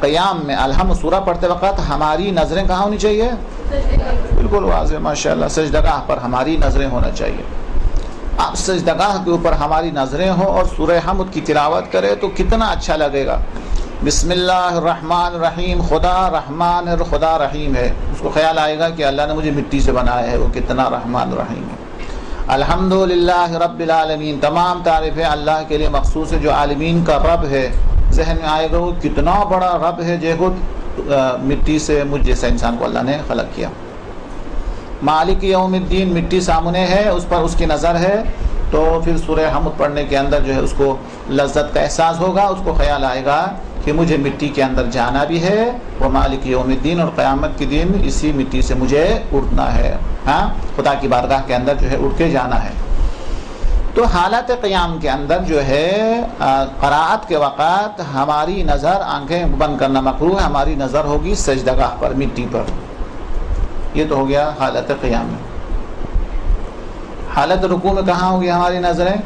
قیام میں الحمد سورہ پڑھتے وقت ہماری نظریں کہاں ہونی چاہیے؟ بالکل واضح، ماشاءاللہ، سجدگاہ پر ہماری نظریں ہونا چاہیے. آپ سجدگاہ کے اوپر ہماری نظریں ہوں اور سورہ حمد کی تلاوت کرے تو کتنا اچھا لگے گا. بسم اللہ الرحمن الرحیم، خدا رحمان اور خدا رحیم ہے. اس کو خیال آئے گا کہ اللہ نے مجھے مٹی سے بنایا ہے، وہ کتنا رحمان الرحیم ہے. الحمدللہ رب العالمین، تمام تعریفیں اللہ کے لیے مخصوص ہے جو عالمین کا رب ہے. ذہن میں آئے گا وہ کتنا بڑا رب ہے، جو مٹی سے مجھ جیسا انسان کو اللہ نے خلق کیا. مالک یوم الدین، مٹی سامنے ہے، اس پر اس کی نظر ہے، تو پھر سورہ حمد پڑھنے کے اندر جو ہے اس کو لذت کا احساس ہوگا. اس کو خیال آئے گا کہ مجھے مٹی کے اندر جانا بھی ہے، وہ مالک یوم الدین، اور قیامت کے دن اسی مٹی سے مجھے اٹھنا ہے. ہاں، خدا کی بارگاہ کے اندر جو ہے اٹھ کے جانا ہے. تو حالت قیام کے اندر جو ہے قراءت کے وقت ہماری نظر، آنکھیں بند کرنا مکروہ ہے، ہماری نظر ہوگی سجدگاہ پر، مٹی پر. یہ تو ہو گیا حالت قیام میں. حالت رکوع میں کہاں ہوگی ہماری نظریں؟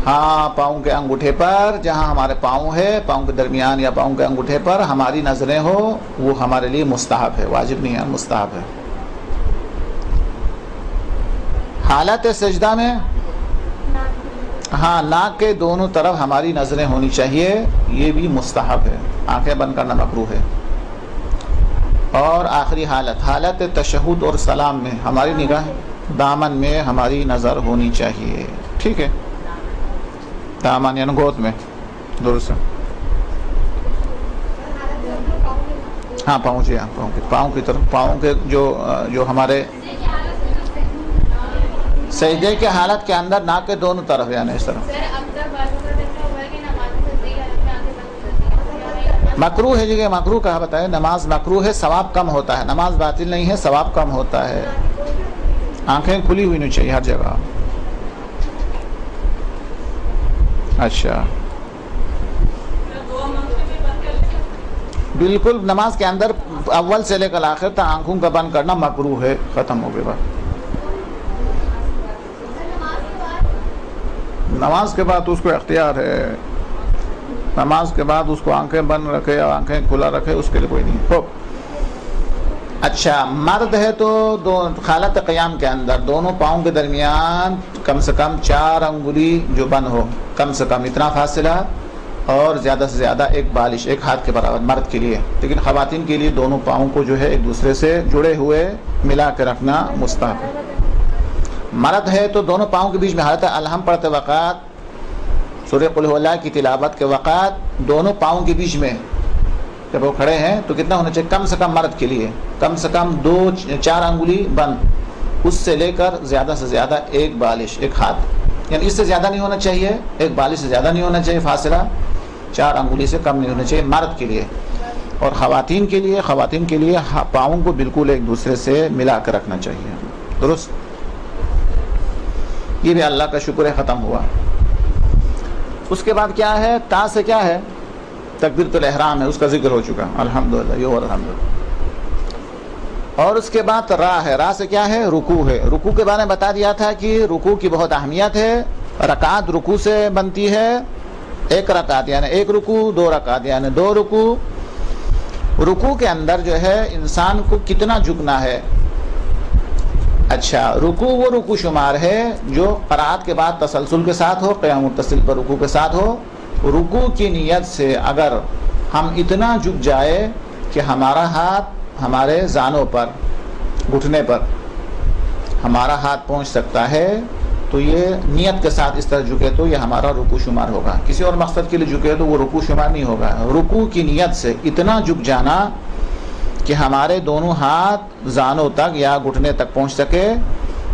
ہاں، پاؤں کے انگوٹھے پر، جہاں ہمارے پاؤں ہے، پاؤں کے درمیان یا پاؤں کے انگوٹھے پر ہماری نظریں ہو، وہ ہمارے لیے مستحب ہے، واجب نہیں ہے، مستحب ہے. حالت سجدہ میں ہاں ناک کے دونوں طرف ہماری نظریں ہونی چاہیے، یہ بھی مستحب ہے، آنکھیں بند کرنا مکروہ ہے۔ اور آخری حالت تشہد اور سلام میں ہماری نگاہ دامن میں ہماری نظر ہونی چاہیے، ٹھیک ہے، دامن یعنی گود میں، درست ہے۔ ہاں پاؤں جی، ہاں پاؤں کی طرف، پاؤں کے جو ہمارے سجدے کے حالت کے اندر ناک کے دونوں طرف، یعنی اس طرح مکروہ ہے جی، مکروہ کہا بتائے، نماز مکروہ ہے، ثواب کم ہوتا ہے، نماز باطل نہیں ہے، ثواب کم ہوتا ہے۔ آنکھیں کھلی ہوئی نہیں چاہیے ہر جگہ۔ اچھا بالکل، نماز کے اندر اول سے لے کر آخر تک آنکھوں کا بند کرنا مکروہ ہے، ختم ہو گئی بات۔ نماز کے بعد اس کو اختیار ہے، نماز کے بعد اس کو آنکھیں بند رکھے یا آنکھیں کھلا رکھے، اس کے لیے کوئی نہیں۔ خوب اچھا، مرد ہے تو حالت قیام کے اندر دونوں پاؤں کے درمیان کم سے کم 4 انگلی جو بند ہو، کم سے کم اتنا فاصلہ، اور زیادہ سے زیادہ ایک بالش، ایک ہاتھ کے برابر مرد کے لیے۔ لیکن خواتین کے لیے دونوں پاؤں کو جو ہے ایک دوسرے سے جڑے ہوئے ملا کے رکھنا مستحب ہے۔ مرد ہے تو دونوں پاؤں کے بیچ میں حالت الحم پڑھتے وقت، سورہ قل هو اللہ کی تلاوت کے وقت دونوں پاؤں کے بیچ میں جب وہ کھڑے ہیں تو کتنا ہونا چاہیے؟ کم سے کم مرد کے لیے کم سے کم 4 انگلی بند، اس سے لے کر زیادہ سے زیادہ ایک بالش، ایک ہاتھ، یعنی اس سے زیادہ نہیں ہونا چاہیے، ایک بالش سے زیادہ نہیں ہونا چاہیے، فاصلہ 4 انگلی سے کم نہیں ہونا چاہیے مرد کے لیے۔ اور خواتین کے لیے پاؤں کو بالکل ایک دوسرے سے ملا کر رکھنا چاہیے، درست۔ یہ بھی اللہ کا شکر ہے ختم ہوا۔ اس کے بعد کیا ہے؟ تا سے کیا ہے؟ تکبیرۃ الاحرام ہے، اس کا ذکر ہو چکا، الحمدللہ، یہ اور الحمدللہ۔ اور اس کے بعد را ہے، را سے کیا ہے؟ رکوع ہے۔ رکوع کے بارے میں بتا دیا تھا کہ رکوع کی بہت اہمیت ہے، رکعت رکوع سے بنتی ہے، 1 رکعت یعنی 1 رکوع، 2 رکعت یعنی 2 رکوع۔ رکوع کے اندر جو ہے انسان کو کتنا جھکنا ہے؟ اچھا، رکوع وہ رکوع شمار ہے جو قرات کے بعد تسلسل کے ساتھ ہو، قیام متصل پر رکوع کے ساتھ ہو۔ رکوع کی نیت سے اگر ہم اتنا جھک جائے کہ ہمارا ہاتھ ہمارے زانوں پر، گھٹنے پر ہمارا ہاتھ پہنچ سکتا ہے، تو یہ نیت کے ساتھ اس طرح جھکے تو یہ ہمارا رکوع شمار ہوگا۔ کسی اور مقصد کے لیے جھکے تو وہ رکوع شمار نہیں ہوگا۔ رکوع کی نیت سے اتنا جھک جانا کہ ہمارے دونوں ہاتھ زانوں تک یا گھٹنے تک پہنچ سکے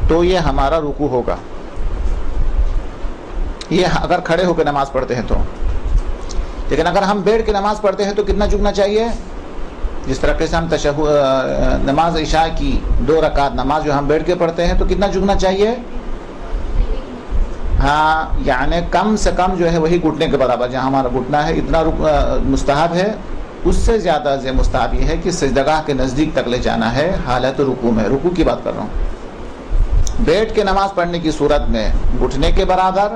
تو یہ ہمارا رکوع ہوگا۔ یہ اگر کھڑے ہو کے نماز پڑھتے ہیں تو، لیکن اگر ہم بیٹھ کے نماز پڑھتے ہیں تو کتنا جھکنا چاہیے؟ جس طرح سے ہم نماز عشاء کی 2 رکعت نماز جو ہم بیٹھ کے پڑھتے ہیں تو کتنا جھکنا چاہیے؟ ہاں، یعنی کم سے کم جو ہے وہی گھٹنے کے برابر، جہاں ہمارا گھٹنا ہے اتنا مستحب ہے۔ اس سے زیادہ مستحب یہ ہے کہ سجدگاہ کے نزدیک تک لے جانا ہے حالت رکوع میں۔ رکوع کی بات کر رہا ہوں۔ بیٹھ کے نماز پڑھنے کی صورت میں گھٹنے کے برابر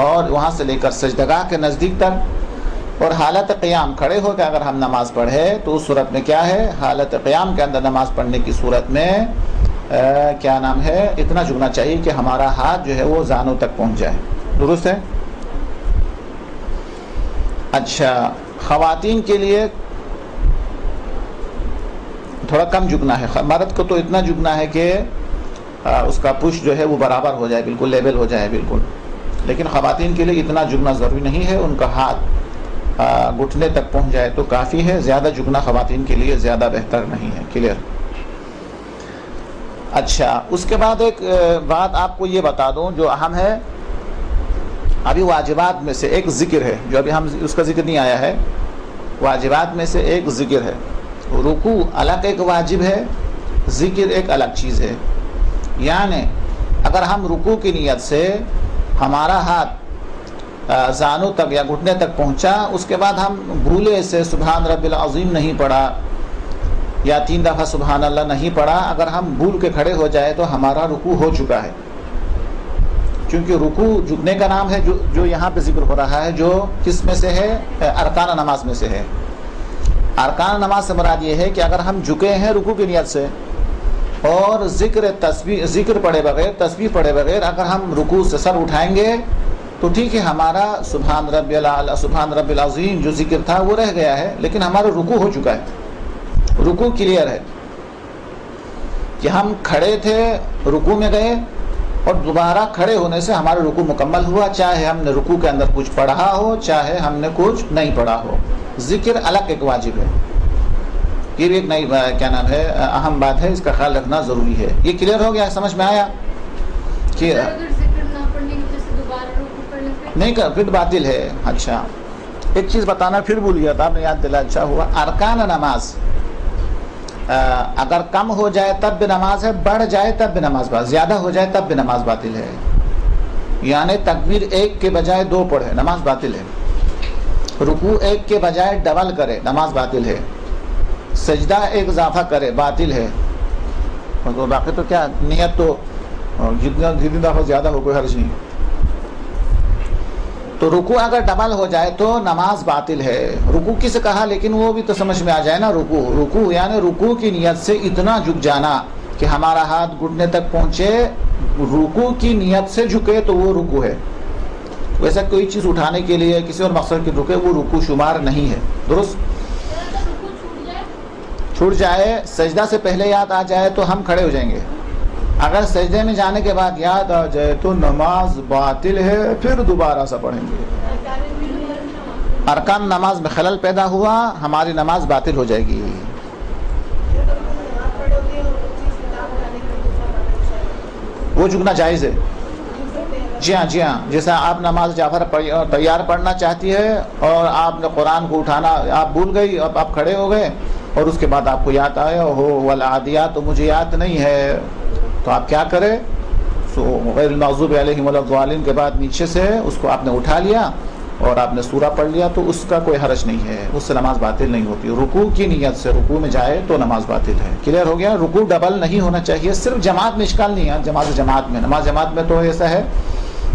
اور وہاں سے لے کر سجدگاہ کے نزدیک تک، اور حالت قیام کھڑے ہو کے اگر ہم نماز پڑھے تو اس صورت میں کیا ہے؟ حالت قیام کے اندر نماز پڑھنے کی صورت میں کیا نام ہے؟ اتنا جھکنا چاہیے کہ ہمارا ہاتھ جو ہے وہ زانوں تک پہنچ جائے، درست ہے؟ اچھا، خواتین کے لیے تھوڑا کم جھکنا ہے، مرد کو تو اتنا جھکنا ہے کہ اس کا پش جو ہے وہ برابر ہو جائے، بالکل لیول ہو جائے بالکل، لیکن خواتین کے لیے اتنا جھکنا ضروری نہیں ہے، ان کا ہاتھ گھٹنے تک پہنچ جائے تو کافی ہے، زیادہ جھکنا خواتین کے لیے زیادہ بہتر نہیں ہے، کلیئر؟ اچھا، اس کے بعد ایک بات آپ کو یہ بتا دوں جو اہم ہے، ابھی واجبات میں سے ایک ذکر ہے جو ابھی ہم اس کا ذکر نہیں آیا ہے، واجبات میں سے ایک ذکر ہے۔ رکوع الگ ایک واجب ہے، ذکر ایک الگ چیز ہے۔ یعنی اگر ہم رکوع کی نیت سے ہمارا ہاتھ زانوں تک یا گھٹنے تک پہنچا، اس کے بعد ہم بھولے سے سبحان رب العظیم نہیں پڑھا یا 3 دفعہ سبحان اللہ نہیں پڑھا، اگر ہم بھول کے کھڑے ہو جائے تو ہمارا رکوع ہو چکا ہے، کیونکہ رکوع جھکنے کا نام ہے جو یہاں پہ ذکر ہو رہا ہے، جو کس میں سے ہے؟ ارکان نماز میں سے ہے۔ ارکان نماز سے مراد یہ ہے کہ اگر ہم جھکے ہیں رکوع کی نیت سے اور ذکر پڑھے بغیر، تسبیح پڑھے بغیر اگر ہم رکوع سے سر اٹھائیں گے تو ٹھیک ہے، ہمارا سبحان ربی الاعلی، سبحان ربی العظیم جو ذکر تھا وہ رہ گیا ہے، لیکن ہمارا رکوع ہو چکا ہے، رکوع کلیئر ہے کہ ہم کھڑے تھے، رکوع میں گئے اور دوبارہ کھڑے ہونے سے ہمارا رکوع مکمل ہوا، چاہے ہم نے رکوع کے اندر کچھ پڑھا ہو چاہے ہم نے کچھ نہیں پڑھا ہو۔ ذکر الگ ایک واجب ہے، یہ بھی ایک نئی کیا نام ہے اہم بات ہے، اس کا خیال رکھنا ضروری ہے۔ یہ کلیئر ہو گیا، سمجھ میں آیا کہ نہیں کر پھر باطل ہے۔ اچھا ایک چیز بتانا پھر بھول گیا تھا، آپ نے یاد دلا، اچھا ہوا۔ ارکان نماز اگر کم ہو جائے تب بھی نماز ہے، بڑھ جائے تب بھی نماز باطل، زیادہ ہو جائے تب بھی نماز باطل ہے۔ یعنی تکبیر 1 کے بجائے 2 پڑھے، نماز باطل ہے۔ رکوع 1 کے بجائے ڈبل کرے، نماز باطل ہے۔ سجدہ 1 اضافہ کرے، باطل ہے۔ باقی تو کیا نیت تو جتنی دفعہ زیادہ ہو کوئی حرج نہیں۔ تو رکوع اگر ڈبل ہو جائے تو نماز باطل ہے۔ رکوع کس کہا لیکن وہ بھی تو سمجھ میں آ جائے نا، رکوع یعنی رکوع کی نیت سے اتنا جھک جانا کہ ہمارا ہاتھ گھٹنے تک پہنچے، رکوع کی نیت سے جھکے تو وہ رکوع ہے۔ ویسا کوئی چیز اٹھانے کے لیے کسی اور مقصد کے رکے وہ رکوع شمار نہیں ہے، درست؟ چھوٹ جائے، سجدہ سے پہلے یاد آ جائے تو ہم کھڑے ہو جائیں گے، اگر سجدے میں جانے کے بعد یاد آ جائے تو نماز باطل ہے، پھر دوبارہ سے پڑھیں گے۔ ارکان نماز میں خلل پیدا ہوا، ہماری نماز باطل ہو جائے گی۔ وہ جھکنا جائز ہے، جی ہاں، جیسا آپ نماز جعفر تیار پڑھنا چاہتی ہے اور آپ نے قرآن کو اٹھانا آپ بھول گئی، اب آپ کھڑے ہو گئے اور اس کے بعد آپ کو یاد آیا ہو والعادیات، تو مجھے یاد نہیں ہے، تو آپ کیا کریں؟ غیر المغضوب علیہم ولا الضالین کے بعد نیچے سے اس کو آپ نے اٹھا لیا اور آپ نے سورہ پڑھ لیا تو اس کا کوئی حرج نہیں ہے، اس سے نماز باطل نہیں ہوتی۔ رکوع کی نیت سے رکوع میں جائے تو نماز باطل ہے۔ کلیئر ہو گیا؟ رکوع ڈبل نہیں ہونا چاہیے، صرف جماعت میں اشکال نہیں ہے، جماعت میں نماز جماعت میں تو ایسا ہے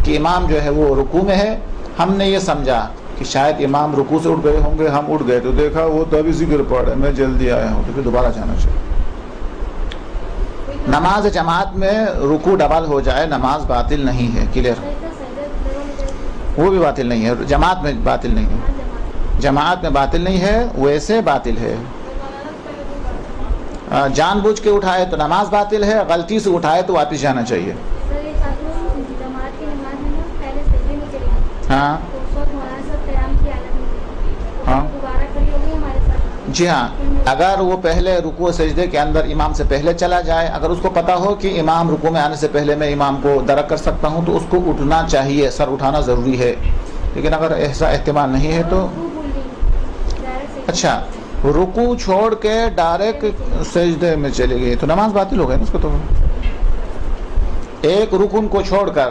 کہ امام جو ہے وہ رکوع میں ہے، ہم نے یہ سمجھا کہ شاید امام رکوع سے اٹھ گئے ہوں گے، ہم اٹھ گئے تو دیکھا وہ تو ابھی ذکر پڑھ رہے، میں جلدی آیا ہوں، تو پھر دوبارہ جانا چاہیے۔ نماز جماعت میں رکوع ڈبل ہو جائے نماز باطل نہیں ہے۔ کلیئر؟ وہ بھی باطل نہیں ہے، جماعت میں باطل نہیں ہے، جماعت میں باطل نہیں ہے، ویسے باطل ہے۔ جان بوجھ کے اٹھائے تو نماز باطل ہے، غلطی سے اٹھائے تو واپس جانا چاہیے۔ ہاں جی ہاں، اگر وہ پہلے رکوع سجدے کے اندر امام سے پہلے چلا جائے، اگر اس کو پتا ہو کہ امام رکوع میں آنے سے پہلے میں امام کو درک کر سکتا ہوں تو اس کو اٹھنا چاہیے، سر اٹھانا ضروری ہے۔ لیکن اگر ایسا احتمال نہیں ہے تو اچھا رکوع چھوڑ کے ڈائریکٹ سجدے میں چلے گئے تو نماز باطل ہو گئی نا اس کو۔ تو ایک رکن کو چھوڑ کر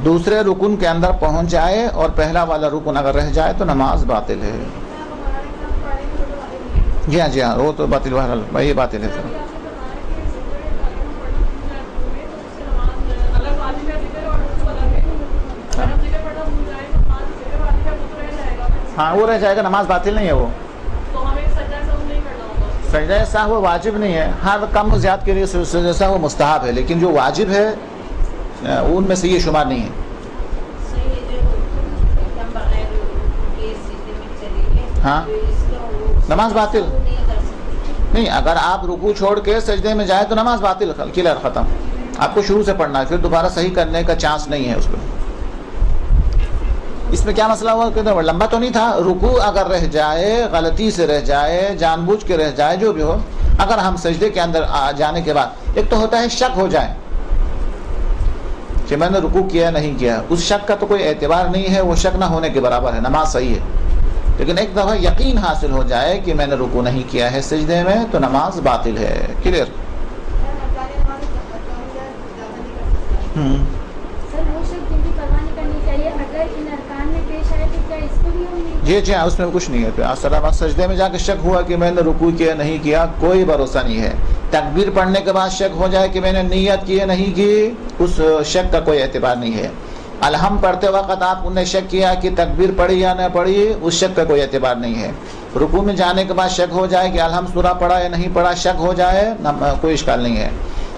دوسرے رکن کے اندر پہنچ جائے اور پہلا والا رکن اگر رہ جائے تو نماز باطل ہے۔ جی ہاں وہ تو باطل، بہرحال یہ باطل ہے۔ ہاں وہ رہ جائے گا، نماز باطل نہیں ہے۔ وہ سجدہ سہو واجب نہیں ہے، ہر کم و زیادہ کے لیے سجدہ سہو مستحب ہے، لیکن جو واجب ہے ان میں سے یہ شمار نہیں ہے۔ ہاں نماز باطل نہیں، اگر آپ رکوع چھوڑ کے سجدے میں جائے تو نماز باطل، کلیئر، ختم۔ آپ کو شروع سے پڑھنا ہے، پھر دوبارہ صحیح کرنے کا چانس نہیں ہے اس کو۔ اس میں کیا مسئلہ ہوا کہ لمبا تو نہیں تھا، رکوع اگر رہ جائے، غلطی سے رہ جائے، جان بوجھ کے رہ جائے، جو بھی ہو، اگر ہم سجدے کے اندر جانے کے بعد ایک تو ہوتا ہے شک ہو جائے کہ میں نے رکوع کیا نہیں کیا، اس شک کا تو کوئی اعتبار نہیں ہے، وہ شک نہ ہونے کے برابر ہے، نماز صحیح ہے۔ لیکن ایک دفعہ یقین حاصل ہو جائے کہ میں نے رکوع نہیں کیا ہے سجدے میں تو نماز باطل ہے۔ کلیئر؟ جی ہاں، اس میں کچھ نہیں ہے۔ السلام سجدے میں جا کے شک ہوا کہ میں نے رکوع کیا نہیں کیا، کوئی بھروسہ نہیں ہے۔ تکبیر پڑھنے کے بعد شک ہو جائے کہ میں نے نیت کی نہیں کی، اس شک کا کوئی اعتبار نہیں ہے۔ الحم پڑھتے وقت آپ نے شک کیا کہ تکبیر پڑھی یا نہ پڑھی، اس شک کا کوئی اعتبار نہیں ہے۔ رکوع میں جانے کے بعد شک ہو جائے کہ الحم سورہ پڑھا یا نہیں پڑھا، شک ہو جائے، کوئی اشکال نہیں ہے۔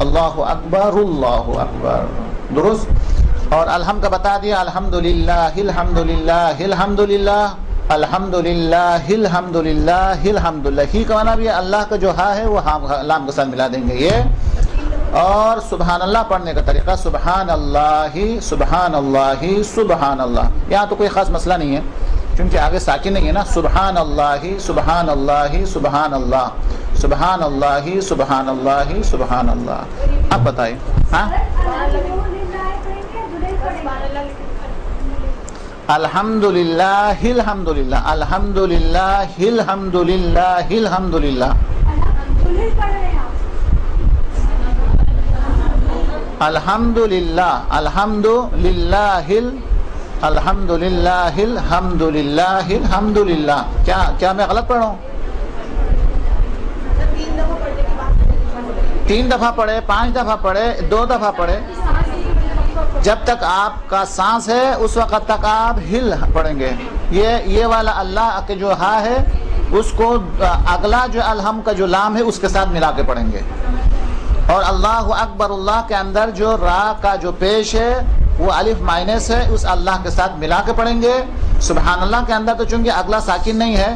اللہ اکبر، درست. اور الحمد کا بتا دیا، الحمدللہ الحمدللہ الحمدللہ الحمدللہ الحمدللہ الحمدللہ. ہی کا معنی بھی اللہ کا جو ہا ہے وہ لام کے ساتھ ملا دیں گے یہ. اور سبحان اللہ پڑھنے کا طریقہ سبحان اللہ سبحان اللہ سبحان اللہ. یہاں تو کوئی خاص مسئلہ نہیں ہے کیونکہ آگے ساکن نہیں ہے نا. سبحان اللہ سبحان اللہ سبحان اللہ سبحان اللہ سبحان اللہ سبحان اللہ. آپ بتائیں. ہاں الحمدللہ الحمدللہ الحمدللہ الحمدللہ الحمدللہ الحمدللہ الحمدللہ الحمدللہ الحمدللہ الحمدللہ. کیا میں غلط پڑھ رہا ہوں؟ 3 دفعہ پڑھے، 5 دفعہ پڑھے، 2 دفعہ پڑھے، جب تک آپ کا سانس ہے اس وقت تک آپ ہل پڑھیں گے. یہ والا اللہ کے جو ہا ہے اس کو اگلا جو الحم کا جو لام ہے اس کے ساتھ ملا کے پڑھیں گے. اور اللہ اکبر اللہ کے اندر جو را کا جو پیش ہے وہ الف مائنس ہے، اس اللہ کے ساتھ ملا کے پڑھیں گے. سبحان اللہ کے اندر تو چونکہ اگلا ساکن نہیں ہے،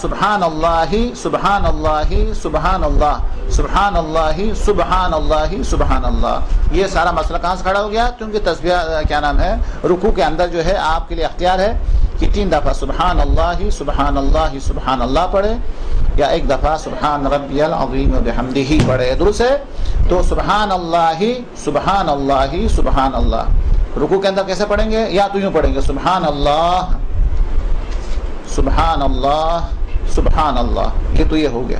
سبحان اللہ سبحان اللہ سبحان اللہ سبحان اللہ سبحان اللہ سبحان اللہ. یہ سارا مسئلہ کہاں سے کھڑا ہو گیا؟ کیونکہ تسبیح کیا نام ہے رکوع کے اندر جو ہے آپ کے لیے اختیار ہے کہ 3 دفعہ سبحان اللہ سبحان اللہ سبحان اللہ پڑھے یا 1 دفعہ سبحان ربی العظیم وبحمدہ پڑھے. درست ہے؟ تو سبحان اللہ سبحان اللہ سبحان اللہ رکوع کے اندر کیسے پڑھیں گے؟ یا تو یوں پڑھیں گے سبحان اللہ سبحان اللہ سبحان اللہ. یہ تو یہ ہو گیا.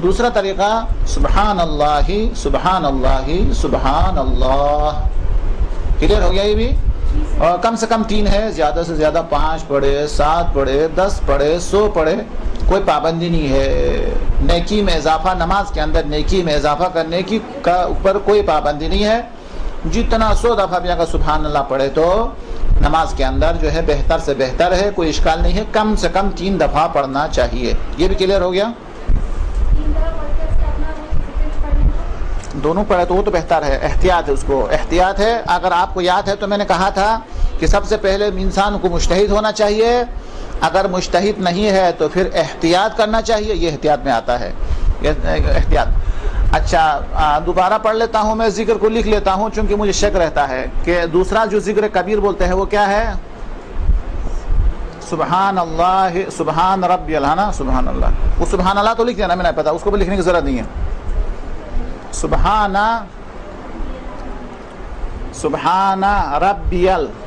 دوسرا طریقہ سبحان اللہ سبحان اللہ سبحان اللہ. کلیئر ہو گیا یہ بھی؟ اور کم سے کم 3 ہے، زیادہ سے زیادہ 5 پڑھے، 7 پڑھے، 10 پڑھے، 100 پڑھے، کوئی پابندی نہیں ہے. نیکی میں اضافہ، نماز کے اندر نیکی میں اضافہ کرنے کی کا اوپر کوئی پابندی نہیں ہے. جتنا 100 دفعہ بھی اگر سبحان اللہ پڑھے تو نماز کے اندر جو ہے بہتر سے بہتر ہے، کوئی اشکال نہیں ہے. کم سے کم 3 دفعہ پڑھنا چاہیے. یہ بھی کلیئر ہو گیا؟ دونوں پڑھے تو وہ تو بہتر ہے. احتیاط ہے، اس کو احتیاط ہے. اگر آپ کو یاد ہے تو میں نے کہا تھا کہ سب سے پہلے انسان کو مجتہد ہونا چاہیے. اگر مجتہد نہیں ہے تو پھر احتیاط کرنا چاہیے. یہ احتیاط میں آتا ہے، احتیاط. اچھا دوبارہ پڑھ لیتا ہوں، میں ذکر کو لکھ لیتا ہوں چونکہ مجھے شک رہتا ہے کہ دوسرا جو ذکر کبیر بولتے ہیں وہ کیا ہے؟ سبحان اللہ سبحان ربی اللہ نا. سبحان اللہ، وہ سبحان اللہ تو لکھ دینا، میں نہیں پتا، اس کو بھی لکھنے کی ضرورت نہیں ہے. سبحان ربی العظیم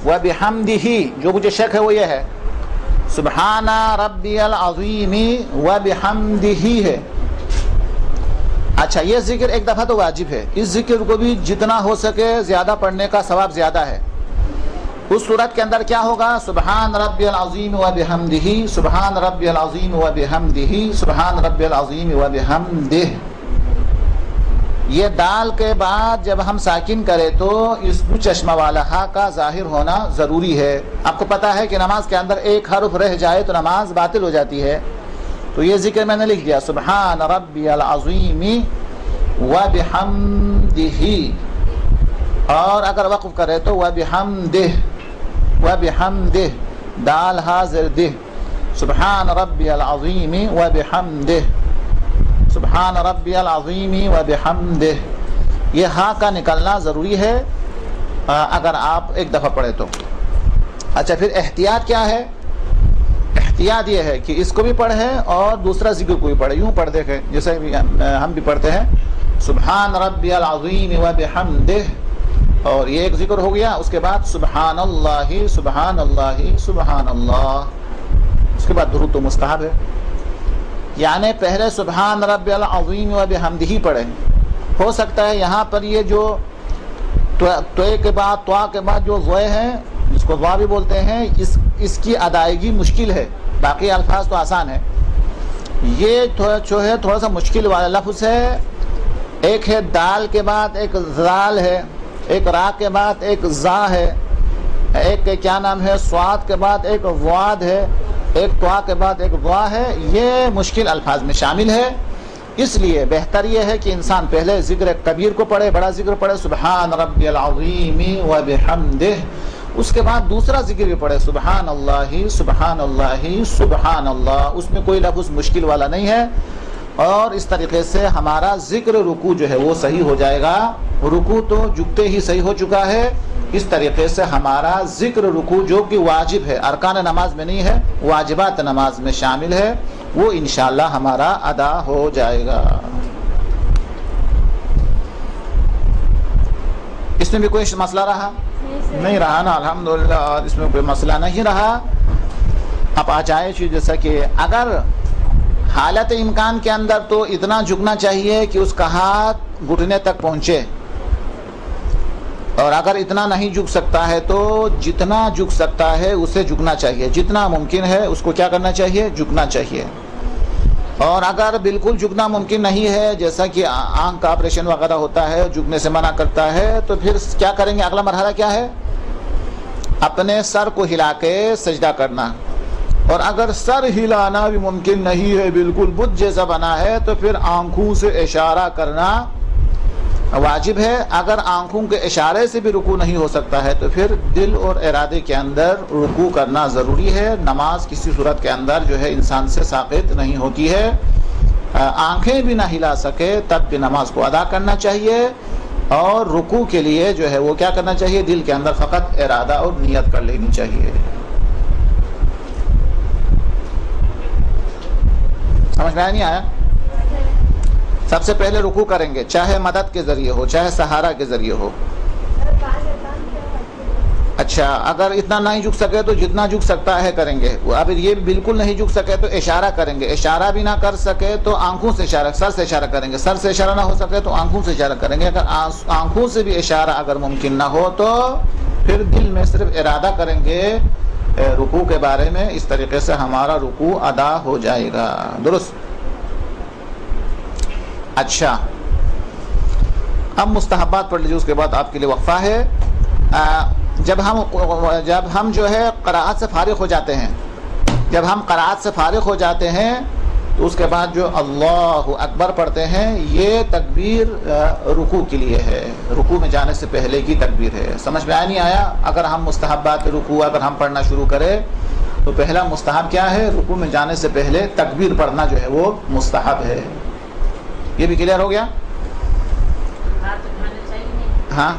وبحمدہ. جو مجھے شک ہے وہ یہ ہے سبحان ربی العظیم وبحمدہ ہے. اچھا، یہ ذکر 1 دفعہ تو واجب ہے. اس ذکر کو بھی جتنا ہو سکے زیادہ پڑھنے کا ثواب زیادہ ہے. اس صورت کے اندر کیا ہوگا؟ سبحان ربی العظیم وبحمدہ سبحان ربی العظیم وبحمدہ سبحان ربی العظیم وبحمدہ. یہ دال کے بعد جب ہم ساکن کریں تو اس چشمہ والا ہا کا ظاہر ہونا ضروری ہے. آپ کو پتا ہے کہ نماز کے اندر 1 حرف رہ جائے تو نماز باطل ہو جاتی ہے. تو یہ ذکر میں نے لکھ دیا سبحان ربی العظیم وبحمدہ. اور اگر وقف کرے تو وبحمدہ وبحمدہ دال حاضر دہ سبحان ربی العظیم وبحمدہ سبحان ربی العظیم وبحمدہ. یہ ہا کا نکلنا ضروری ہے اگر آپ 1 دفعہ پڑھے تو. اچھا، پھر احتیاط کیا ہے؟ احتیاط یہ ہے کہ اس کو بھی پڑھیں اور دوسرا ذکر کو بھی پڑھیں. یوں پڑھ دیکھیں جیسے ہم بھی پڑھتے ہیں سبحان ربی العظیم وبحمدہ، اور یہ 1 ذکر ہو گیا. اس کے بعد سبحان اللہ سبحان اللہ سبحان اللہ. اس کے بعد درود تو مستحب ہے، یعنی پہلے سبحان ربی العظیم وبحمدہ پڑھیں. ہو سکتا ہے یہاں پر یہ جو توئے کے بعد توا کے بعد جو زوئے ہیں جس کو ضوا بھی بولتے ہیں اس کی ادائیگی مشکل ہے. باقی الفاظ تو آسان ہے. یہ جو ہے تھوڑا سا مشکل والا لفظ ہے. ایک ہے دال کے بعد ایک زال ہے، ایک را کے بعد ایک زا ہے، ایک کیا نام ہے سواد کے بعد ایک واد ہے، ایک دعا کے بعد ایک دعا ہے، یہ مشکل الفاظ میں شامل ہے، اس لیے بہتر یہ ہے کہ انسان پہلے ذکر کبیر کو پڑھے، بڑا ذکر پڑھے سبحان ربی العظیم و بحمدہ، اس کے بعد دوسرا ذکر بھی پڑھے سبحان اللہ سبحان اللہ سبحان اللہ، اس میں کوئی لفظ مشکل والا نہیں ہے، اور اس طریقے سے ہمارا ذکر رکوع جو ہے وہ صحیح ہو جائے گا۔ رکوع تو جھکتے ہی صحیح ہو چکا ہے، اس طریقے سے ہمارا ذکر رکوع جو کہ واجب ہے، ارکان نماز میں نہیں ہے، واجبات نماز میں شامل ہے، وہ انشاءاللہ ہمارا ادا ہو جائے گا۔ اس میں بھی کوئی مسئلہ رہا؟ نہیں رہا نا، الحمدللہ، اس میں کوئی مسئلہ نہیں رہا۔ اب آ جائے جیسا کہ اگر حالت امکان کے اندر تو اتنا جھکنا چاہیے کہ اس کا ہاتھ گھٹنے تک پہنچے، اور اگر اتنا نہیں جھک سکتا ہے تو جتنا جھک سکتا ہے اسے جھکنا چاہیے، جتنا ممکن ہے اس کو کیا کرنا چاہیے؟ جھکنا چاہیے۔ اور اگر بالکل جھکنا ممکن نہیں ہے، جیسا کہ آنکھ کا آپریشن وغیرہ ہوتا ہے، جھکنے سے منع کرتا ہے، تو پھر کیا کریں گے؟ اگلا مرحلہ کیا ہے؟ اپنے سر کو ہلا کے سجدہ کرنا، اور اگر سر ہلانا بھی ممکن نہیں ہے، بالکل بت جیسا بنا ہے، تو پھر آنکھوں سے اشارہ کرنا واجب ہے۔ اگر آنکھوں کے اشارے سے بھی رکوع نہیں ہو سکتا ہے تو پھر دل اور ارادے کے اندر رکوع کرنا ضروری ہے۔ نماز کسی صورت کے اندر جو ہے انسان سے ساقط نہیں ہوتی ہے، آنکھیں بھی نہ ہلا سکے تب بھی نماز کو ادا کرنا چاہیے، اور رکوع کے لیے جو ہے وہ کیا کرنا چاہیے؟ دل کے اندر فقط ارادہ اور نیت کر لینی چاہیے۔ سمجھ میں نہیں آیا؟ سب سے پہلے رکوع کریں گے، چاہے مدد کے ذریعے ہو چاہے سہارا کے ذریعے ہو۔ اچھا، اگر اتنا نہیں جھک سکے تو جتنا جھک سکتا ہے کریں گے۔ اب یہ بالکل نہیں جھک سکے تو اشارہ کریں گے، اشارہ بھی نہ کر سکے تو آنکھوں سے اشارہ، سر سے اشارہ کریں گے، سر سے اشارہ نہ ہو سکے تو آنکھوں سے اشارہ کریں گے۔ اگر آنکھوں سے بھی اشارہ اگر ممکن نہ ہو تو پھر دل میں صرف ارادہ کریں گے رکوع کے بارے میں، اس طریقے سے ہمارا رکوع ادا ہو جائے گا۔ درست؟ اچھا، اب مستحبات پڑھ لیجیے، اس کے بعد آپ کے لیے وقفہ ہے۔ جب ہم جو ہے قرأت سے فارغ ہو جاتے ہیں، جب ہم قرأت سے فارغ ہو جاتے ہیں تو اس کے بعد جو اللہ اکبر پڑھتے ہیں، یہ تکبیر رکوع کے لیے ہے، رکوع میں جانے سے پہلے کی تکبیر ہے۔ سمجھ میں نہیں آیا؟ اگر ہم مستحبات رکوع اگر ہم پڑھنا شروع کریں تو پہلا مستحب کیا ہے؟ رکوع میں جانے سے پہلے تکبیر پڑھنا جو ہے وہ مستحب ہے۔ یہ بھی کلیئر ہو گیا؟ ہاں،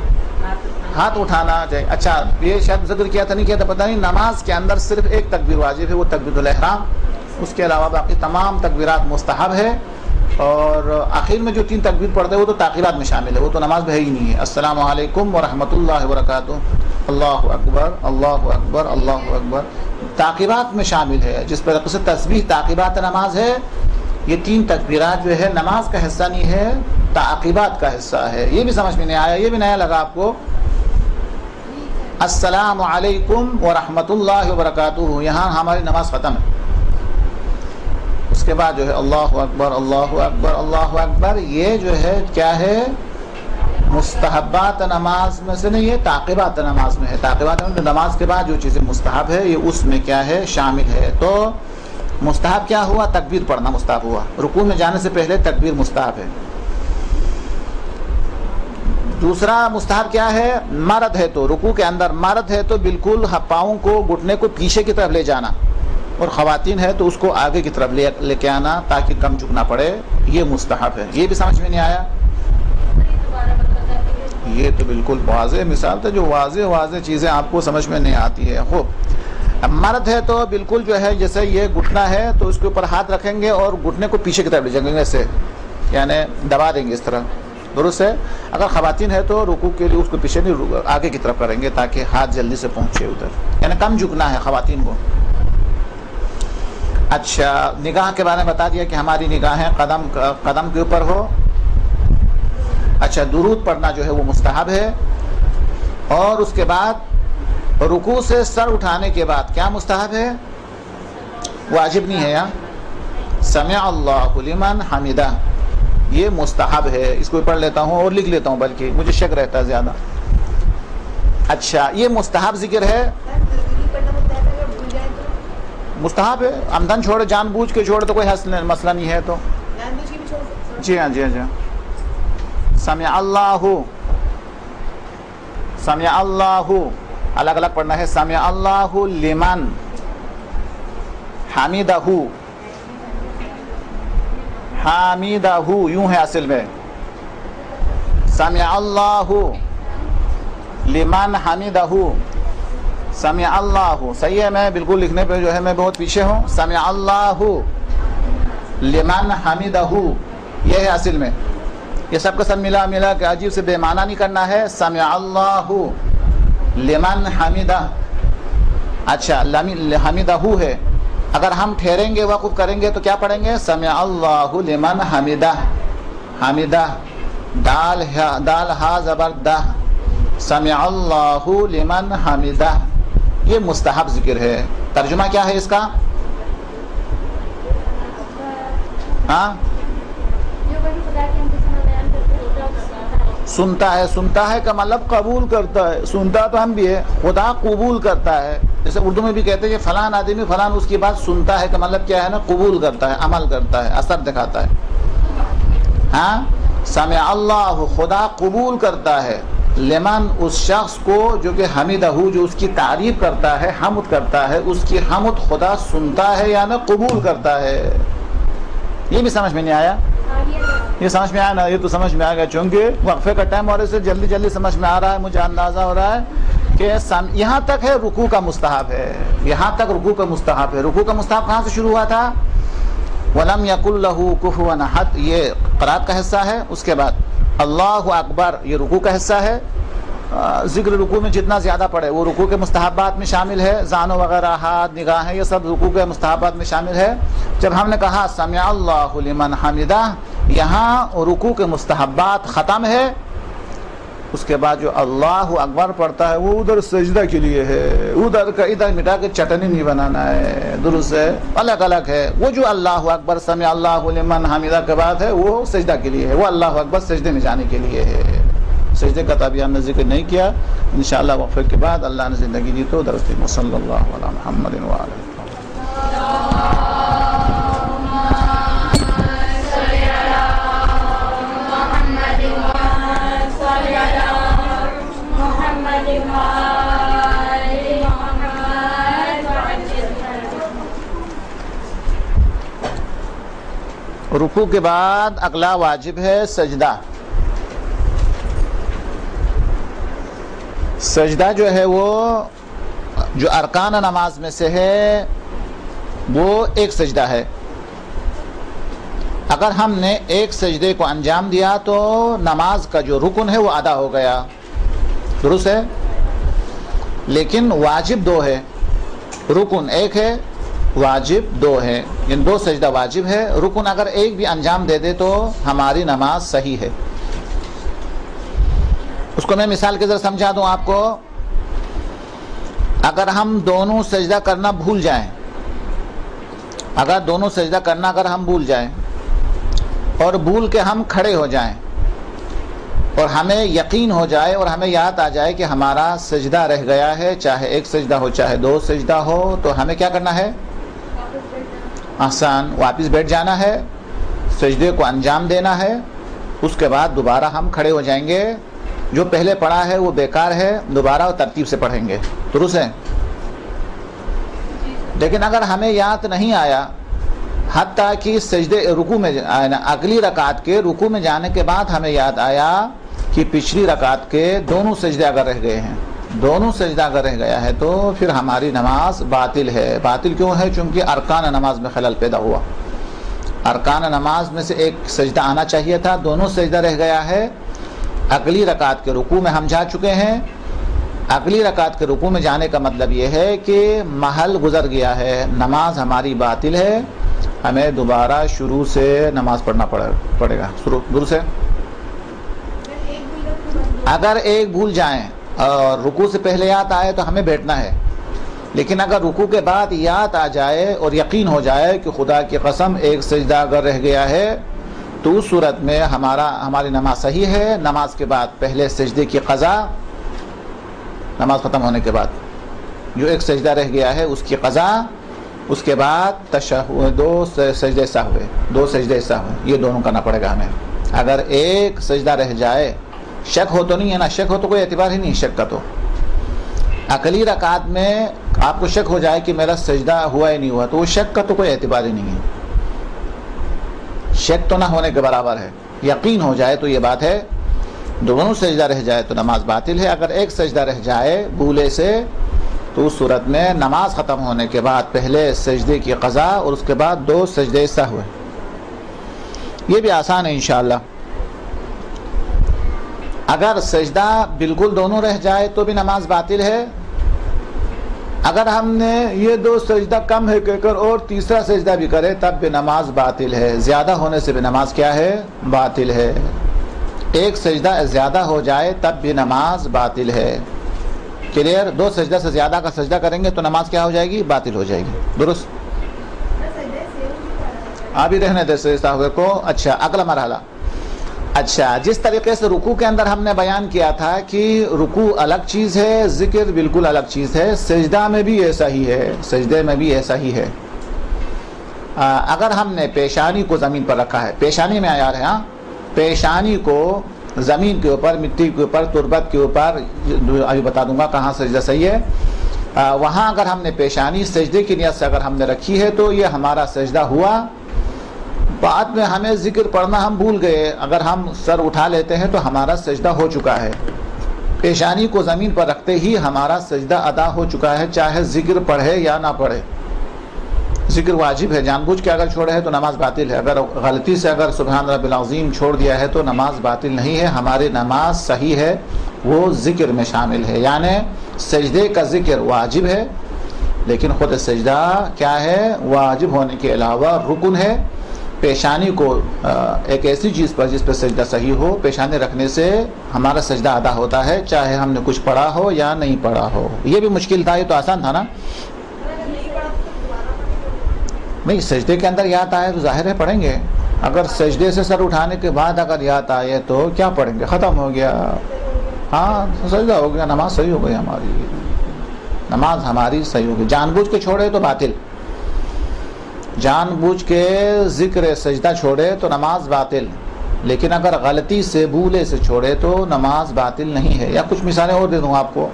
ہاتھ اٹھانا چاہیے۔ اچھا، یہ شاید ذکر کیا تھا نہیں کیا تھا پتہ نہیں، نماز کے اندر صرف ایک تکبیر واجب ہے، وہ تکبیر الاحرام، اس کے علاوہ باقی تمام تکبیرات مستحب ہے، اور آخر میں جو 3 تکبیر پڑھتے ہیں وہ تو تعقیبات میں شامل ہے، وہ تو نماز میں ہے ہی نہیں ہے۔ السلام علیکم ورحمۃ اللہ وبرکاتہ، اللہ اکبر اللہ اکبر اللہ اکبر، تعقیبات میں شامل ہے، جس پر تسبیح تعقیبات نماز ہے۔ یہ 3 تکبیرات جو ہے نماز کا حصہ نہیں ہے، تعقیبات کا حصہ ہے۔ یہ بھی سمجھ میں نہیں آیا؟ یہ بھی نیا لگا آپ کو؟ السلام علیکم ورحمۃ اللہ وبرکاتہ، یہاں ہماری نماز ختم ہے۔ اس کے بعد جو ہے اللہ اکبر اللہ اکبر اللہ اکبر، یہ جو ہے کیا ہے؟ مستحبات نماز میں سے نہیں، یہ تعقیبات نماز میں ہے۔ تعقیبات نماز کے بعد جو چیزیں مستحب ہے، یہ اس میں کیا ہے؟ شامل ہے۔ تو مستحب کیا ہوا؟ تکبیر پڑھنا مستحب ہوا، رکوع میں جانے سے پہلے تکبیر مستحب ہے۔ دوسرا مستحب کیا ہے؟ مرد ہے تو رکوع کے اندر مرد ہے تو بالکل پاؤں کو گھٹنے کو پیچھے کی طرف لے جانا، اور خواتین ہے تو اس کو آگے کی طرف لے کے آنا تاکہ کم جھکنا پڑے، یہ مستحب ہے۔ یہ بھی سمجھ میں نہیں آیا؟ یہ تو بالکل واضح مثال تھا، جو واضح چیزیں آپ کو سمجھ میں نہیں آتی ہے۔ خوب، مرد ہے تو بالکل جو ہے جیسے یہ گھٹنا ہے تو اس کے اوپر ہاتھ رکھیں گے اور گھٹنے کو پیچھے کی طرف لے جائیں گے، ایسے یعنی دبا دیں گے اس طرح۔ درست ہے؟ اگر خواتین ہے تو رکوع کے لیے اس کو پیچھے نہیں آگے کی طرف کریں گے تاکہ ہاتھ جلدی سے پہنچے ادھر، یعنی کم جھکنا ہے خواتین کو۔ اچھا، نگاہ کے بارے میں بتا دیا کہ ہماری نگاہیں قدم کے اوپر ہو۔ اچھا، درود پڑھنا جو ہے وہ مستحب ہے، اور اس کے بعد رکوع سے سر اٹھانے کے بعد کیا مستحب ہے؟ واجب نہیں ہے یہاں، سمع اللہ لمن حمدہ، یہ مستحب ہے۔ اس کو پڑھ لیتا ہوں اور لکھ لیتا ہوں، بلکہ مجھے شک رہتا ہے زیادہ۔ اچھا، یہ مستحب ذکر ہے، مستحب ہے، عمدن چھوڑے، جان بوجھ کے چھوڑے تو کوئی مسئلہ نہیں ہے. تو جی ہاں جی ہاں جی ہاں. سمع اللہ، سمع اللہ الگ الگ پڑھنا ہے. سمع اللہ لمن حمیدہ، حمیدہ یوں ہے اصل میں. سمع اللہ لمن حمیدہ، سمع اللہ صحیح ہے. میں بالکل لکھنے پہ جو ہے میں بہت پیچھے ہوں. سمع اللہ لمن حمیدہ یہ ہے اصل میں. یہ سب کا سب ملا کہ عجیب سے بے معنی نہیں کرنا ہے. سمع اللہ لمن حمیدہ. اچھا حمیدہ ہے، اگر ہم ٹھہریں گے وقف کریں گے تو کیا پڑھیں گے؟ سمع اللہ لمن حمیدہ. حمیدہ دال ہا زبر دہ، سمع اللہ لمن حمیدہ. یہ مستحب ذکر ہے. ترجمہ کیا ہے اس کا؟ ہاں سنتا ہے. سنتا ہے کا مطلب قبول کرتا ہے. سنتا تو ہم بھی ہے، خدا قبول کرتا ہے. جیسے اردو میں بھی کہتے ہیں کہ فلان آدمی فلان اس کی بات سنتا ہے کا مطلب کیا ہے نا؟ قبول کرتا ہے، عمل کرتا ہے، اثر دکھاتا ہے. ہاں سمع اللہ خدا قبول کرتا ہے لمن اس شخص کو جو کہ حمیدہ، جو اس کی تعریف کرتا ہے، حمد کرتا ہے، اس کی حمد خدا سنتا ہے یا نہ قبول کرتا ہے. یہ بھی سمجھ میں نہیں آیا؟ یہ سمجھ میں آیا نا؟ یہ تو سمجھ میں آ گیا چونکہ وقفے کا ٹائم اور اسے جلدی جلدی سمجھ میں آ رہا ہے. مجھے اندازہ ہو رہا ہے کہ یہاں تک ہے رکوع کا مستحب ہے. یہاں تک رکوع کا مستحب ہے. رکوع کا مستحب کہاں سے شروع ہوا تھا؟ وَلَمْ يَكُنْ لَهُ كُفُوًا أَحَدٌ، یہ قرات کا حصہ ہے. اس کے بعد اللہ اکبر یہ رکوع کا حصہ ہے. ذکر رکوع میں جتنا زیادہ پڑھے وہ رکوع کے مستحبات میں شامل ہے. زانو وغیرہ، ہاتھ، نگاہیں، یہ سب رکوع کے مستحبات میں شامل ہے. جب ہم نے کہا سمع اللہ لمن حمیدہ، یہاں رکوع کے مستحبات ختم ہے. اس کے بعد جو اللہ اکبر پڑھتا ہے وہ ادھر سجدہ کے لیے ہے. ادھر کا ادھر مٹا کے چٹنی نہیں بنانا ہے. درست ہے، الگ الگ ہے. وہ جو اللہ اکبر سمع اللہ لمن حمیدہ کے بعد ہے وہ سجدہ کے لیے ہے. وہ اللہ اکبر سجدے میں جانے کے لیے ہے. سجدے کا تابع ہم نے ذکر نہیں کیا. انشاءاللہ وقفے کے بعد اللہ نے زندگی دی تو درست صلی اللہ علیہ محمد وعلیہ. رکوع کے بعد اگلا واجب ہے سجدہ. سجدہ جو ہے وہ جو ارکان نماز میں سے ہے وہ ایک سجدہ ہے. اگر ہم نے ایک سجدے کو انجام دیا تو نماز کا جو رکن ہے وہ ادا ہو گیا. درست ہے، لیکن واجب دو ہے. رکن ایک ہے، واجب دو ہے. یعنی دو سجدہ واجب ہے. رکن اگر ایک بھی انجام دے دے تو ہماری نماز صحیح ہے. اس کو میں مثال کے ذریعے سمجھا دوں آپ کو. اگر ہم دونوں سجدہ کرنا بھول جائیں، اگر دونوں سجدہ کرنا اگر ہم بھول جائیں اور بھول کے ہم کھڑے ہو جائیں اور ہمیں یقین ہو جائے اور ہمیں یاد آ جائے کہ ہمارا سجدہ رہ گیا ہے، چاہے ایک سجدہ ہو چاہے دو سجدہ ہو، تو ہمیں کیا کرنا ہے؟ آسان واپس بیٹھ جانا ہے، سجدے کو انجام دینا ہے. اس کے بعد دوبارہ ہم کھڑے ہو جائیں گے. جو پہلے پڑھا ہے وہ بیکار ہے، دوبارہ ترتیب سے پڑھیں گے. درست ہے. لیکن اگر ہمیں یاد نہیں آیا، حتیٰ کہ سجدے رکوع میں اگلی رکعت کے رکوع میں جانے کے بعد ہمیں یاد آیا کہ پچھلی رکعت کے دونوں سجدے اگر رہ گئے ہیں، دونوں سجدہ اگر رہ گیا ہے تو پھر ہماری نماز باطل ہے. باطل کیوں ہے؟ چونکہ ارکان نماز میں خلل پیدا ہوا. ارکان نماز میں سے ایک سجدہ آنا چاہیے تھا، دونوں سجدہ رہ گیا ہے. اگلی رکعت کے رکوع میں ہم جا چکے ہیں. اگلی رکعت کے رکوع میں جانے کا مطلب یہ ہے کہ محل گزر گیا ہے، نماز ہماری باطل ہے. ہمیں دوبارہ شروع سے نماز پڑھنا پڑے گا. درست ہے. اگر ایک بھول جائیں اور رکوع سے پہلے یاد آئے تو ہمیں بیٹھنا ہے. لیکن اگر رکوع کے بعد یاد آ جائے اور یقین ہو جائے کہ خدا کی قسم ایک سجدہ اگر رہ گیا ہے تو اس صورت میں ہماری نماز صحیح ہے. نماز کے بعد پہلے سجدے کی قضا، نماز ختم ہونے کے بعد جو ایک سجدہ رہ گیا ہے اس کی قضا، اس کے بعد دو سجدے سہو، دو سجدے سہو، یہ دونوں کرنا پڑے گا ہمیں۔ اگر ایک سجدہ رہ جائے، شک ہو تو نہیں ہے نا، شک ہو تو کوئی اعتبار ہی نہیں شک کا، تو اقلی رکعت میں آپ کو شک ہو جائے کہ میرا سجدہ ہوا ہی نہیں ہوا، تو وہ شک کا تو کوئی اعتبار ہی نہیں ہے، شک تو نہ ہونے کے برابر ہے۔ یقین ہو جائے تو یہ بات ہے، دونوں سجدہ رہ جائے تو نماز باطل ہے۔ اگر ایک سجدہ رہ جائے بھولے سے، تو اس صورت میں نماز ختم ہونے کے بعد پہلے سجدے کی قضا اور اس کے بعد دو سجدے سہو۔ یہ بھی آسان ہے انشاءاللہ۔ اگر سجدہ بالکل دونوں رہ جائے تو بھی نماز باطل ہے۔ اگر ہم نے یہ دو سجدہ کم ہے کہہ کر اور تیسرا سجدہ بھی کرے تب بھی نماز باطل ہے، زیادہ ہونے سے بھی نماز کیا ہے؟ باطل ہے۔ ایک سجدہ زیادہ ہو جائے تب بھی نماز باطل ہے۔ کلیئر؟ دو سجدہ سے زیادہ کا سجدہ کریں گے تو نماز کیا ہو جائے گی؟ باطل ہو جائے گی۔ درست؟ ابھی رہنے دے سجدہ کو۔ اچھا، اگلا مرحلہ۔ اچھا، جس طریقے سے رکوع کے اندر ہم نے بیان کیا تھا کہ رکوع الگ چیز ہے، ذکر بالکل الگ چیز ہے، سجدہ میں بھی ایسا ہی ہے، سجدے میں بھی ایسا ہی ہے۔ اگر ہم نے پیشانی کو زمین پر رکھا ہے، پیشانی میں آیا ہے، پیشانی کو زمین کے اوپر، مٹی کے اوپر، تربت کے اوپر، ابھی بتا دوں گا کہاں سجدہ صحیح ہے، وہاں اگر ہم نے پیشانی سجدے کی نیت سے اگر ہم نے رکھی ہے تو یہ ہمارا سجدہ ہوا۔ بعد میں ہمیں ذکر پڑھنا ہم بھول گئے، اگر ہم سر اٹھا لیتے ہیں تو ہمارا سجدہ ہو چکا ہے۔ پیشانی کو زمین پر رکھتے ہی ہمارا سجدہ ادا ہو چکا ہے، چاہے ذکر پڑھے یا نہ پڑھے۔ ذکر واجب ہے، جان بوجھ کے اگر چھوڑے ہے تو نماز باطل ہے، اگر غلطی سے اگر سبحان رب العظیم چھوڑ دیا ہے تو نماز باطل نہیں ہے، ہماری نماز صحیح ہے، وہ ذکر میں شامل ہے۔ یعنی سجدے کا ذکر واجب ہے، لیکن خود سجدہ کیا ہے؟ واجب ہونے کے علاوہ رکن ہے۔ پیشانی کو ایک ایسی چیز پر جس پہ سجدہ صحیح ہو، پیشانی رکھنے سے ہمارا سجدہ ادا ہوتا ہے، چاہے ہم نے کچھ پڑھا ہو یا نہیں پڑھا ہو۔ یہ بھی مشکل تھا، یہ تو آسان تھا نا؟ نہیں، سجدے کے اندر یاد آئے تو ظاہر ہے پڑھیں گے۔ اگر سجدے سے سر اٹھانے کے بعد اگر یاد آئے تو کیا پڑھیں گے؟ ختم ہو گیا، ہاں سجدہ ہو گیا، نماز صحیح ہو گئی، ہماری نماز ہماری صحیح ہو گئی۔ جان بوجھ کے چھوڑے تو باطل، جان بوجھ کے ذکر سجدہ چھوڑے تو نماز باطل، لیکن اگر غلطی سے بھولے سے چھوڑے تو نماز باطل نہیں ہے۔ یا کچھ مثالیں اور دے دوں آپ کو۔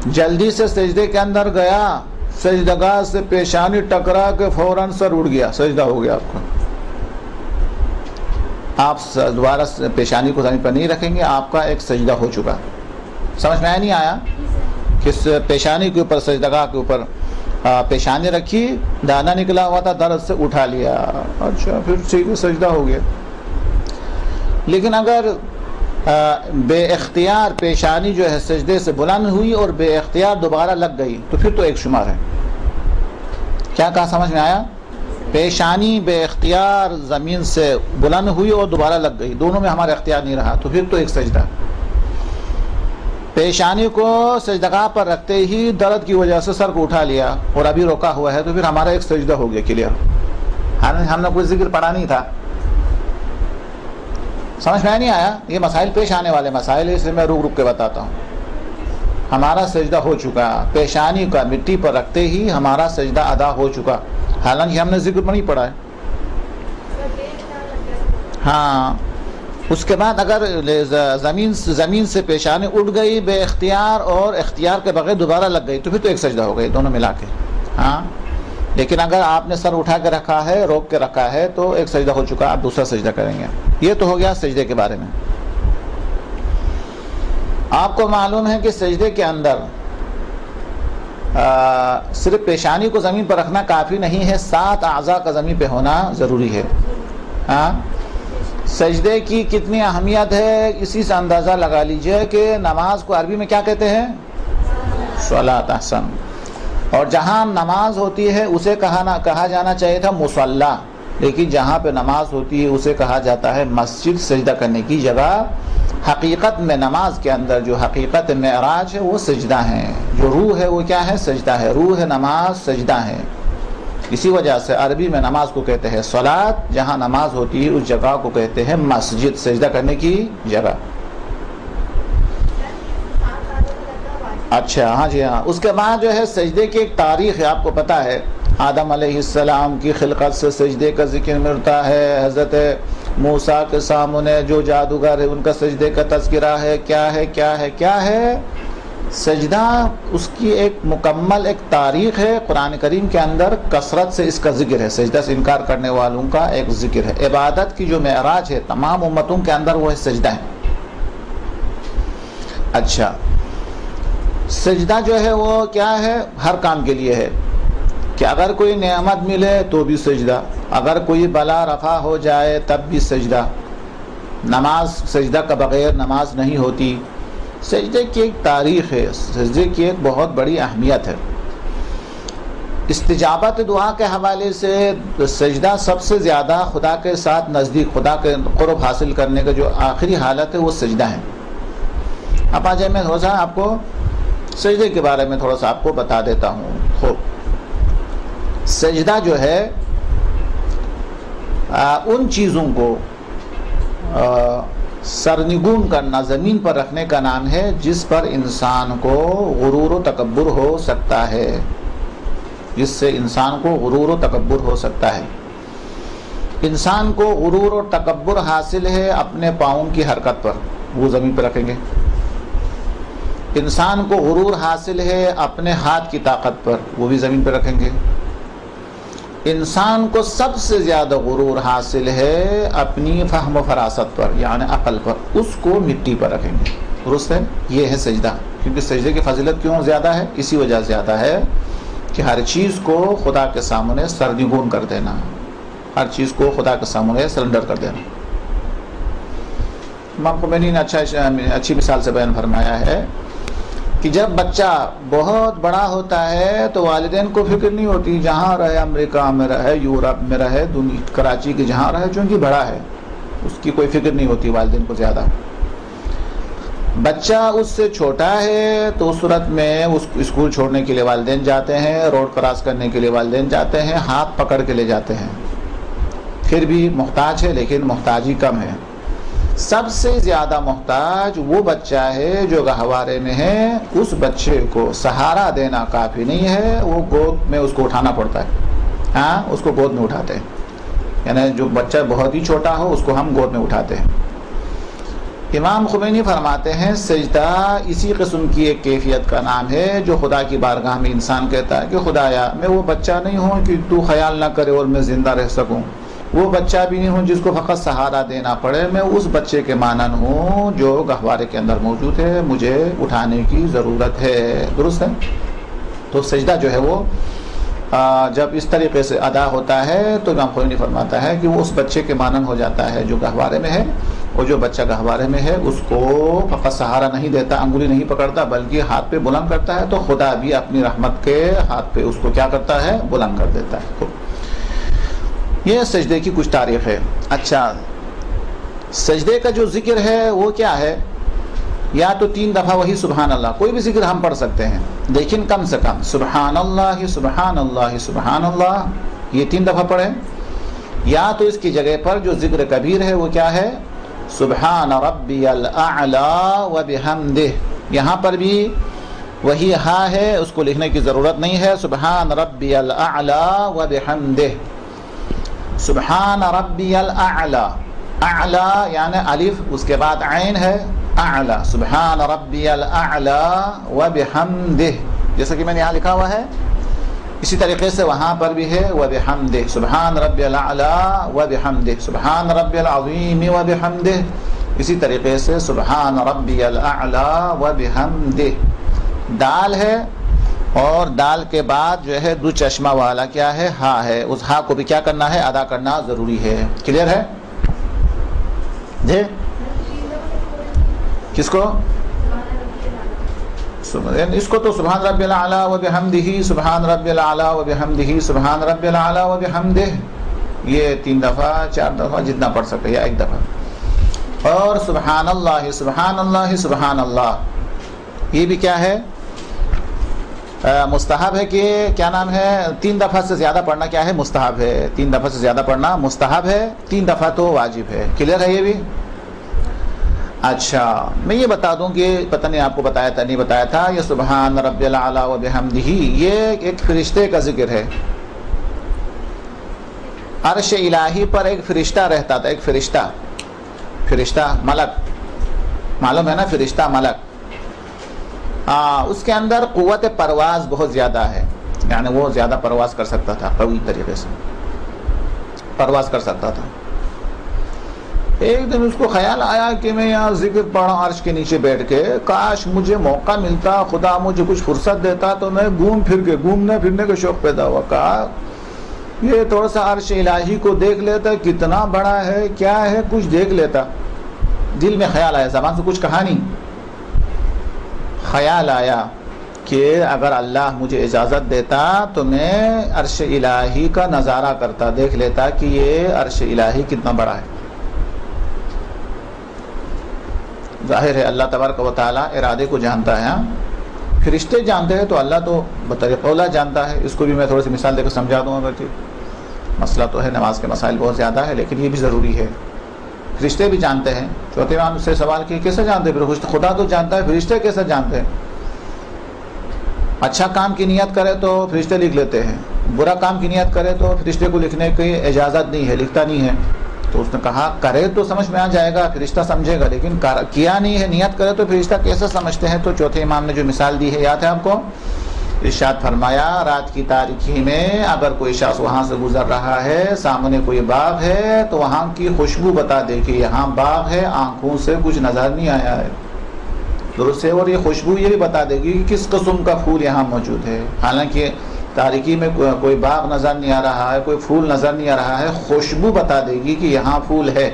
جلدی سے سجدے کے اندر گیا، سجدگاہ سے پیشانی ٹکرا کے فوراً سر اڑ گیا، سجدہ ہو گیا آپ کا۔ آپ دوبارہ پیشانی کو زمین پر نہیں رکھیں گے، آپ کا ایک سجدہ ہو چکا۔ سمجھ میں نہیں آیا؟ کہ پیشانی کے اوپر، سجدگاہ کے اوپر پیشانی رکھی، دانا نکلا ہوا تھا، درد سے اٹھا لیا، اچھا پھر سیدھے سجدہ ہو گیا۔ لیکن اگر بے اختیار پیشانی جو ہے سجدے سے بلند ہوئی اور بے اختیار دوبارہ لگ گئی تو پھر تو ایک شمار ہے۔ کیا کہا؟ سمجھ میں آیا؟ پیشانی بے اختیار زمین سے بلند ہوئی اور دوبارہ لگ گئی، دونوں میں ہمارا اختیار نہیں رہا، تو پھر تو ایک سجدہ۔ پیشانی کو سجدگاہ پر رکھتے ہی درد کی وجہ سے سر کو اٹھا لیا اور ابھی روکا ہوا ہے تو پھر ہمارا ایک سجدہ ہو گیا، کلیئر؟ ہم نے کوئی ذکر پڑھا نہیں تھا۔ سمجھ میں نہیں آیا؟ یہ مسائل پیش آنے والے مسائل ہیں، اس لیے میں رک رک کے بتاتا ہوں۔ ہمارا سجدہ ہو چکا، پیشانی کا مٹی پر رکھتے ہی ہمارا سجدہ ادا ہو چکا، حالانکہ ہم نے ذکر پر نہیں پڑھا ہے۔ ہاں، اس کے بعد اگر زمین سے پیشانی اٹھ گئی بے اختیار اور اختیار کے بغیر دوبارہ لگ گئی تو پھر تو ایک سجدہ ہو گئی، دونوں ملا کے۔ ہاں، لیکن اگر آپ نے سر اٹھا کے رکھا ہے، روک کے رکھا ہے، تو ایک سجدہ ہو چکا، آپ دوسرا سجدہ کریں گے۔ یہ تو ہو گیا سجدے کے بارے میں۔ آپ کو معلوم ہے کہ سجدے کے اندر صرف پیشانی کو زمین پر رکھنا کافی نہیں ہے، 7 اعضاء کا زمین پہ ہونا ضروری ہے۔ ہاں، سجدے کی کتنی اہمیت ہے اسی سے اندازہ لگا لیجئے کہ نماز کو عربی میں کیا کہتے ہیں؟ صلاۃ۔ احسن۔ اور جہاں نماز ہوتی ہے اسے کہا جانا چاہیے تھا مصلی، لیکن جہاں پہ نماز ہوتی ہے اسے کہا جاتا ہے مسجد، سجدہ کرنے کی جگہ۔ حقیقت میں نماز کے اندر جو حقیقت معراج ہے وہ سجدہ ہے، جو روح ہے وہ کیا ہے؟ سجدہ ہے۔ روح نماز سجدہ ہے، اسی وجہ سے عربی میں نماز کو کہتے ہیں صلاۃ، جہاں نماز ہوتی ہے اس جگہ کو کہتے ہیں مسجد، سجدہ کرنے کی جگہ۔ اچھا ہاں جی ہاں. اس کے بعد جو ہے سجدے کی ایک تاریخ ہے، آپ کو پتہ ہے آدم علیہ السلام کی خلقت سے سجدے کا ذکر ملتا ہے. حضرت موسیٰ کے سامنے جو جادوگر ہے ان کا سجدے کا تذکرہ ہے. کیا ہے کیا ہے کیا ہے؟ سجدہ اس کی ایک مکمل ایک تاریخ ہے. قرآن کریم کے اندر کثرت سے اس کا ذکر ہے. سجدہ سے انکار کرنے والوں کا ایک ذکر ہے. عبادت کی جو معراج ہے تمام امتوں کے اندر وہ ہے سجدہ ہے. اچھا سجدہ جو ہے وہ کیا ہے؟ ہر کام کے لیے ہے کہ اگر کوئی نعمت ملے تو بھی سجدہ، اگر کوئی بلا رفع ہو جائے تب بھی سجدہ. نماز سجدہ کا بغیر نماز نہیں ہوتی. سجدے کی ایک تاریخ ہے، سجدے کی ایک بہت بڑی اہمیت ہے. استجابت دعا کے حوالے سے سجدہ سب سے زیادہ خدا کے ساتھ نزدیک، خدا کے قرب حاصل کرنے کا جو آخری حالت ہے وہ سجدہ ہے. اب آج میں تھوڑا سا آپ کو سجدے کے بارے میں تھوڑا سا آپ کو بتا دیتا ہوں. خوب سجدہ جو ہے ان چیزوں کو سرنگون کرنا، زمین پر رکھنے کا نام ہے جس پر انسان کو غرور و تکبر ہو سکتا ہے، جس سے انسان کو غرور و تکبر ہو سکتا ہے. انسان کو غرور و تکبر حاصل ہے اپنے پاؤں کی حرکت پر، وہ زمین پر رکھیں گے. انسان کو غرور حاصل ہے اپنے ہاتھ کی طاقت پر، وہ بھی زمین پر رکھیں گے. انسان کو سب سے زیادہ غرور حاصل ہے اپنی فہم و فراست پر، یعنی عقل پر، اس کو مٹی پر رکھیں گے. درست ہے؟ یہ ہے سجدہ. کیونکہ سجدے کی فضیلت کیوں زیادہ ہے؟ اسی وجہ سے زیادہ ہے کہ ہر چیز کو خدا کے سامنے سرنگون کر دینا، ہر چیز کو خدا کے سامنے سرنڈر کر دینا. امام خمینی نے اچھی مثال سے بیان فرمایا ہے کہ جب بچہ بہت بڑا ہوتا ہے تو والدین کو فکر نہیں ہوتی، جہاں رہے، امریکہ میں رہے، یورپ میں رہے، کراچی کے جہاں رہے، چونکہ بڑا ہے اس کی کوئی فکر نہیں ہوتی والدین کو زیادہ. بچہ اس سے چھوٹا ہے تو اس صورت میں اس اسکول چھوڑنے کے لیے والدین جاتے ہیں، روڈ کراس کرنے کے لیے والدین جاتے ہیں، ہاتھ پکڑ کے لے جاتے ہیں. پھر بھی محتاج ہے لیکن محتاجی کم ہے. سب سے زیادہ محتاج وہ بچہ ہے جو گہوارے میں ہے. اس بچے کو سہارا دینا کافی نہیں ہے، وہ گود میں اس کو اٹھانا پڑتا ہے. ہاں اس کو گود میں اٹھاتے ہیں، یعنی جو بچہ بہت ہی چھوٹا ہو اس کو ہم گود میں اٹھاتے ہیں. امام خمینی فرماتے ہیں سجدہ اسی قسم کی ایک کیفیت کا نام ہے جو خدا کی بارگاہ میں انسان کہتا ہے کہ خدایا میں وہ بچہ نہیں ہوں کہ تو خیال نہ کرے اور میں زندہ رہ سکوں، وہ بچہ بھی نہیں ہوں جس کو فقط سہارا دینا پڑے، میں اس بچے کے مانند ہوں جو گہوارے کے اندر موجود ہے، مجھے اٹھانے کی ضرورت ہے. درست ہے؟ تو سجدہ جو ہے وہ جب اس طریقے سے ادا ہوتا ہے تو امام خمینی فرماتا ہے کہ وہ اس بچے کے مانند ہو جاتا ہے جو گہوارے میں ہے. اور جو بچہ گہوارے میں ہے اس کو فقط سہارا نہیں دیتا، انگلی نہیں پکڑتا، بلکہ ہاتھ پہ بلند کرتا ہے، تو خدا بھی اپنی رحمت کے ہاتھ پہ اس کو کیا کرتا ہے؟ بلند کر دیتا ہے. یہ سجدے کی کچھ تاریخ ہے. اچھا سجدے کا جو ذکر ہے وہ کیا ہے؟ یا تو 3 دفعہ وہی سبحان اللہ، کوئی بھی ذکر ہم پڑھ سکتے ہیں لیکن کم سے کم سبحان اللہ سبحان اللہ سبحان اللہ، یہ 3 دفعہ پڑھیں. یا تو اس کی جگہ پر جو ذکر کبیر ہے وہ کیا ہے؟ سبحان ربی الاعلی و بحمدہ. یہاں پر بھی وہی ہاں ہے، اس کو لکھنے کی ضرورت نہیں ہے. سبحان ربی الاعلی و بحمدہ، سبحان ربی الاعلی، اعلی یعنی الف اس کے بعد عین ہے، اعلی، سبحان ربی الاعلی و بحمدہ، جیسا کہ میں نے یہاں لکھا ہوا ہے اسی طریقے سے وہاں پر بھی ہے و بحمدہ، سبحان ربی الاعلی و بحمدہ، سبحان ربی العظیم و بحمدہ، اسی طریقے سے سبحان ربی الاعلی و بحمدہ. دال ہے اور دال کے بعد جو ہے دو چشمہ والا کیا ہے؟ ہاں ہے. اس ہاں کو بھی کیا کرنا ہے؟ ادا کرنا ضروری ہے. کلیئر ہے جی؟ کس کو؟ اس کو تو سبحان ربی الاعلی و بحمدہ، سبحان ربی الاعلی و بحمدہ، سبحان ربی الاعلی و بحمدہ، یہ 3 دفعہ 4 دفعہ جتنا پڑھ سکتے یا 1 دفعہ. اور سبحان اللہ سبحان اللہ سبحان اللہ، یہ بھی کیا ہے؟ مستحب ہے. کہ کیا نام ہے؟ 3 دفعہ سے زیادہ پڑھنا کیا ہے؟ مستحب ہے. 3 دفعہ سے زیادہ پڑھنا مستحب ہے، 3 دفعہ تو واجب ہے. کلیئر ہے یہ بھی؟ اچھا میں یہ بتا دوں کہ پتہ نہیں آپ کو بتایا تھا نہیں بتایا تھا، یہ سبحان ربی الاعلی و بحمدہ یہ ایک فرشتے کا ذکر ہے۔ عرش الہی پر ایک فرشتہ رہتا تھا، ایک فرشتہ ملک، معلوم ہے نا فرشتہ ملک، اس کے اندر قوت پرواز بہت زیادہ ہے، یعنی وہ زیادہ پرواز کر سکتا تھا، قوی طریقے سے پرواز کر سکتا تھا۔ ایک دن اس کو خیال آیا کہ میں یہاں ذکر پڑھا عرش کے نیچے بیٹھ کے، کاش مجھے موقع ملتا، خدا مجھے کچھ فرصت دیتا تو میں گھومنے پھرنے کا شوق پیدا ہوا، کہا یہ تھوڑا سا عرش الہی کو دیکھ لیتا، کتنا بڑا ہے کیا ہے کچھ دیکھ لیتا۔ دل میں خیال آیا، زبان سے کچھ کہا نہیں، خیال آیا کہ اگر اللہ مجھے اجازت دیتا تو میں عرش الہی کا نظارہ کرتا، دیکھ لیتا کہ یہ عرش الہی کتنا بڑا ہے۔ ظاہر ہے اللہ تبارک و تعالیٰ ارادے کو جانتا ہے، فرشتے جانتے ہیں تو اللہ تو بطریق اولا جانتا ہے۔ اس کو بھی میں تھوڑی سی مثال دے کر سمجھا دوں گا کہ مسئلہ تو ہے، نماز کے مسائل بہت زیادہ ہے لیکن یہ بھی ضروری ہے۔ فرشتے بھی جانتے ہیں، چوتھے امام سے سوال کیا کیسے جانتے ہیں؟ خدا تو جانتا ہے، فرشتے کیسے جانتے ہیں؟ اچھا کام کی نیت کرے تو فرشتے لکھ لیتے ہیں، برا کام کی نیت کرے تو فرشتے کو لکھنے کی اجازت نہیں ہے، لکھتا نہیں ہے۔ تو اس نے کہا کرے تو سمجھ میں آ جائے گا، فرشتہ سمجھے گا، لیکن کیا نہیں ہے، نیت کرے تو فرشتہ کیسے سمجھتے ہیں؟ تو چوتھے امام نے جو مثال دی ہے یاد ہے آپ کو؟ ارشاد فرمایا رات کی تاریکی میں اگر کوئی شخص وہاں سے گزر رہا ہے، سامنے کوئی باغ ہے تو وہاں کی خوشبو بتا دے کہ یہاں باغ ہے، آنکھوں سے کچھ نظر نہیں آیا ہے، درست ہے، اور یہ خوشبو یہ بھی بتا دے گی کہ کس قسم کا پھول یہاں موجود ہے۔ حالانکہ تاریکی میں کوئی باغ نظر نہیں آ رہا ہے، کوئی پھول نظر نہیں آ رہا ہے، خوشبو بتا دے گی کہ یہاں پھول ہے۔